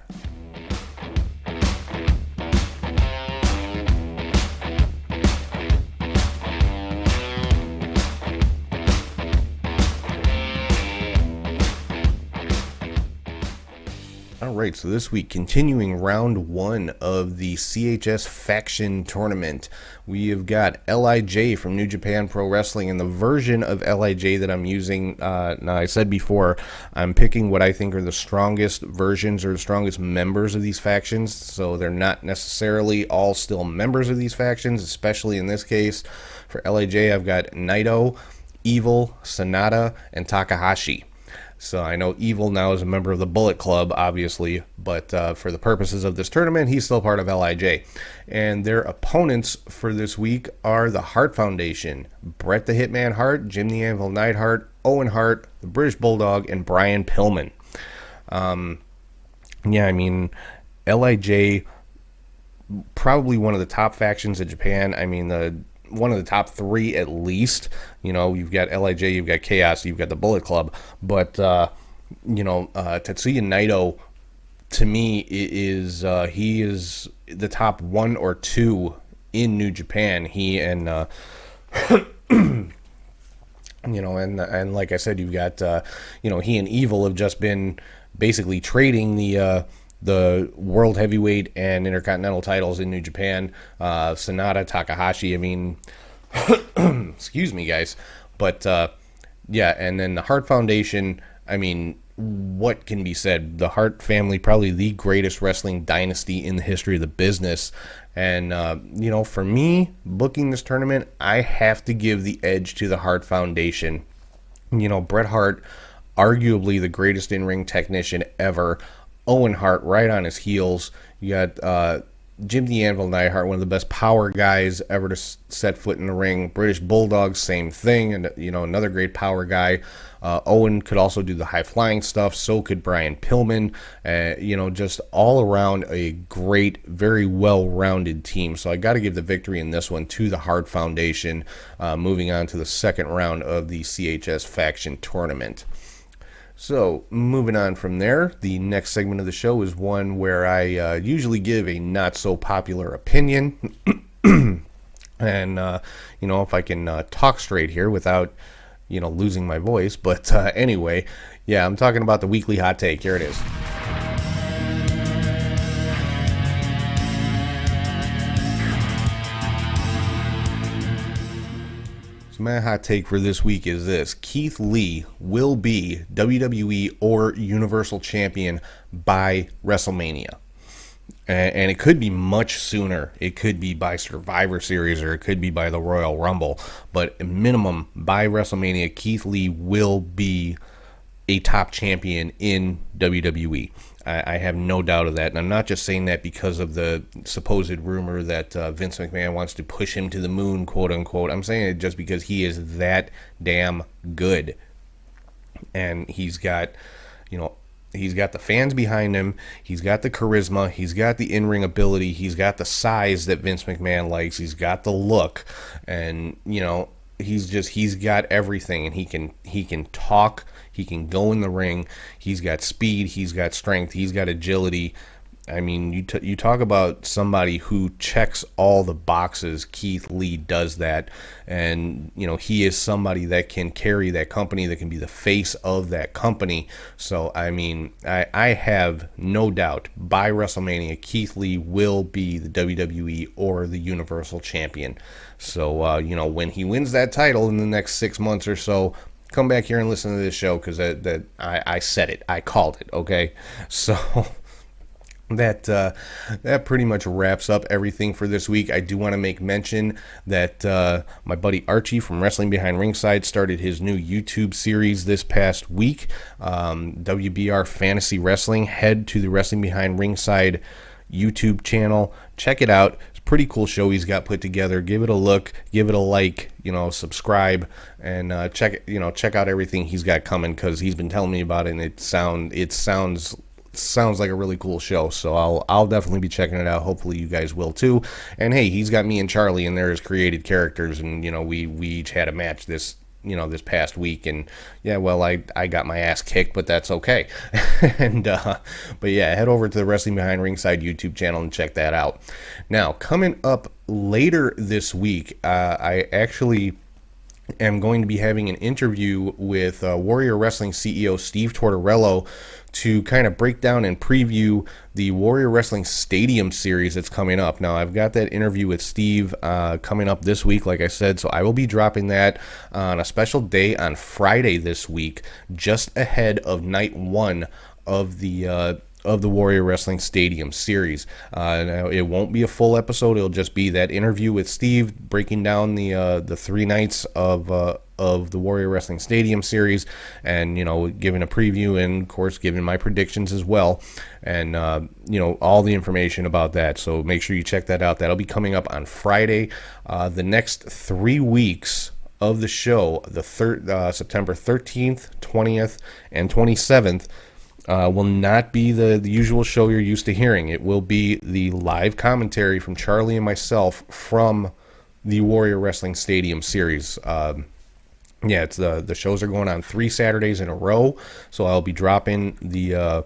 Alright, so this week, continuing round 1 of the CHS Faction Tournament, we have got LIJ from New Japan Pro Wrestling, and the version of LIJ that I'm using, now I said before, I'm picking what I think are the strongest versions or the strongest members of these factions, so they're not necessarily all still members of these factions, especially in this case. For LIJ, I've got Naito, Evil, Sonata, and Takahashi. So I know Evil now is a member of the Bullet Club, obviously, but for the purposes of this tournament, he's still part of LIJ. And their opponents for this week are the Hart Foundation, Bret the Hitman Hart, Jim the Anvil Neidhart, Owen Hart, the British Bulldog, and Brian Pillman. LIJ, probably one of the top factions in Japan. I mean, one of the top 3 at least. You've got LIJ, you've got Chaos, you've got the Bullet Club, but Tetsuya Naito, to me, he is the top 1 or 2 in New Japan. He and and like I said, you've got he and Evil have just been basically trading the World Heavyweight and Intercontinental titles in New Japan. Sonata, Takahashi, excuse me, guys. But, and then the Hart Foundation, what can be said? The Hart family, probably the greatest wrestling dynasty in the history of the business. And, for me, booking this tournament, I have to give the edge to the Hart Foundation. Bret Hart, arguably the greatest in-ring technician ever. Owen Hart right on his heels. You got Jim the Anvil Neidhart, one of the best power guys ever to set foot in the ring. British Bulldog, same thing, and another great power guy. Owen could also do the high flying stuff. So could Brian Pillman. Just all around a great, very well rounded team. So I got to give the victory in this one to the Hart Foundation. Moving on to the second round of the CHS Faction Tournament. So, moving on from there, the next segment of the show is one where I usually give a not-so-popular opinion. And, if I can talk straight here without, losing my voice. But anyway, I'm talking about the weekly hot take. Here it is. So my hot take for this week is this: Keith Lee will be WWE or Universal Champion by WrestleMania. And it could be much sooner. It could be by Survivor Series, or it could be by the Royal Rumble. But at minimum, by WrestleMania, Keith Lee will be a top champion in WWE. I have no doubt of that. And I'm not just saying that because of the supposed rumor that Vince McMahon wants to push him to the moon, quote unquote. I'm saying it just because he is that damn good. And he's got, he's got the fans behind him. He's got the charisma. He's got the in-ring ability. He's got the size that Vince McMahon likes. He's got the look. And, he's got everything. And he can talk. He can go in the ring. He's got speed. He's got strength. He's got agility. You talk about somebody who checks all the boxes. Keith Lee does that. And, he is somebody that can carry that company, that can be the face of that company. So, I have no doubt by WrestleMania, Keith Lee will be the WWE or the Universal Champion. So, when he wins that title in the next 6 months or so, come back here and listen to this show, because I said it. I called it, okay? So that pretty much wraps up everything for this week. I do want to make mention that my buddy Archie from Wrestling Behind Ringside started his new YouTube series this past week, WBR Fantasy Wrestling. Head to the Wrestling Behind Ringside YouTube channel. Check it out. It's a pretty cool show he's got put together. Give it a look, give it a like, subscribe, and check out everything he's got coming, because he's been telling me about it, and it sounds like a really cool show. So I'll definitely be checking it out. Hopefully you guys will too. And hey, he's got me and Charlie in there as created characters, and we each had a match this past week, and I got my ass kicked, but that's okay. And but yeah, head over to the Wrestling Behind Ringside YouTube channel and check that out. Now, coming up later this week, I actually am going to be having an interview with Warrior Wrestling CEO Steve Tortorello to kind of break down and preview the Warrior Wrestling Stadium series that's coming up. Now, I've got that interview with Steve coming up this week, like I said, so I will be dropping that on a special day on Friday this week, just ahead of night one of the Warrior Wrestling Stadium series. Now, it won't be a full episode. It'll just be that interview with Steve breaking down the 3 nights of the Warrior Wrestling Stadium series, and giving a preview, and of course giving my predictions as well, and all the information about that. So make sure you check that out. That'll be coming up on Friday. The next 3 weeks of the show, September 13th, 20th, and 27th, will not be the usual show you're used to hearing. It will be the live commentary from Charlie and myself from the Warrior Wrestling Stadium series. It's the shows are going on 3 Saturdays in a row, so I'll be dropping the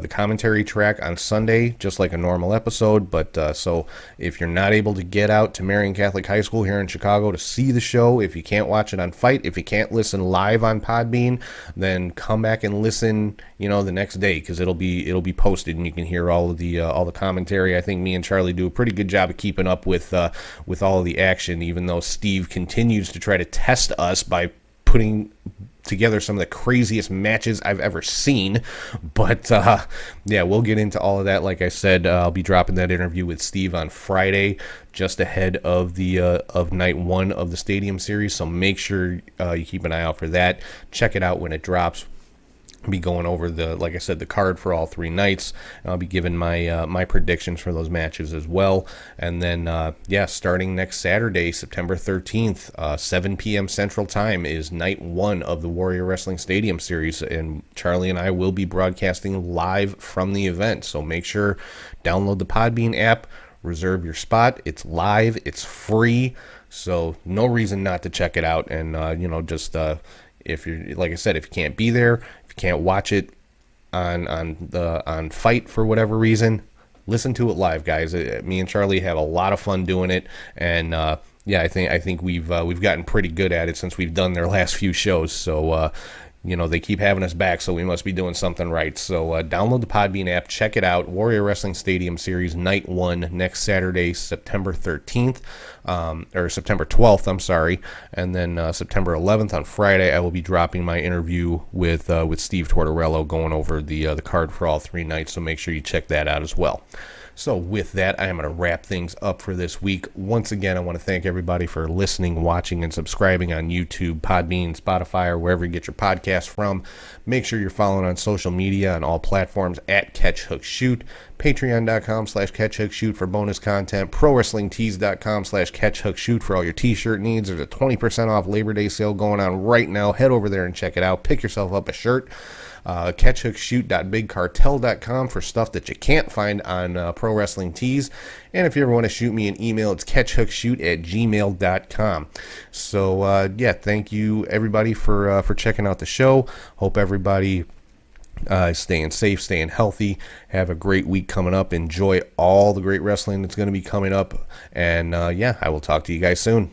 commentary track on Sunday, just like a normal episode. But so if you're not able to get out to Marian Catholic High School here in Chicago to see the show, if you can't watch it on Fight, if you can't listen live on Podbean, then come back and listen, the next day, because it'll be posted, and you can hear all the commentary. I think me and Charlie do a pretty good job of keeping up with all of the action, even though Steve continues to try to test us by putting together some of the craziest matches I've ever seen. But we'll get into all of that. Like I said, I'll be dropping that interview with Steve on Friday, just ahead of the of night one of the Stadium series. So make sure you keep an eye out for that. Check it out when it drops. I'll be going over like I said, the card for all 3 nights. I'll be giving my predictions for those matches as well. And then, starting next Saturday, September 13th, 7 p.m. Central Time, is night 1 of the Warrior Wrestling Stadium series. And Charlie and I will be broadcasting live from the event. So make sure, download the Podbean app, reserve your spot. It's live, it's free. So no reason not to check it out. And, if you're, like I said, if you can't be there, if you can't watch it on Fight for whatever reason, listen to it live, guys. Me and Charlie have a lot of fun doing it, and I think we've gotten pretty good at it since we've done their last few shows. So they keep having us back, so we must be doing something right. So download the Podbean app, check it out. Warrior Wrestling Stadium Series Night 1 next Saturday, September 13th, or September 12th, I'm sorry. And then September 11th on Friday, I will be dropping my interview with Steve Tortorello, going over the card for all 3 nights, so make sure you check that out as well. So with that, I am going to wrap things up for this week. Once again, I want to thank everybody for listening, watching, and subscribing on YouTube, Podbean, Spotify, or wherever you get your podcasts from. Make sure you're following on social media on all platforms at catchhookshoot, patreon.com/catchhookshoot for bonus content, prowrestlingtees.com/catchhookshoot for all your t-shirt needs. There's a 20% off Labor Day sale going on right now. Head over there and check it out. Pick yourself up a shirt. catchhookshoot.bigcartel.com for stuff that you can't find on Pro Wrestling Tees. And if you ever want to shoot me an email, it's catchhookshoot@gmail.com. So thank you everybody for checking out the show. Hope everybody staying safe, staying healthy. Have a great week coming up. Enjoy all the great wrestling that's going to be coming up. And I will talk to you guys soon.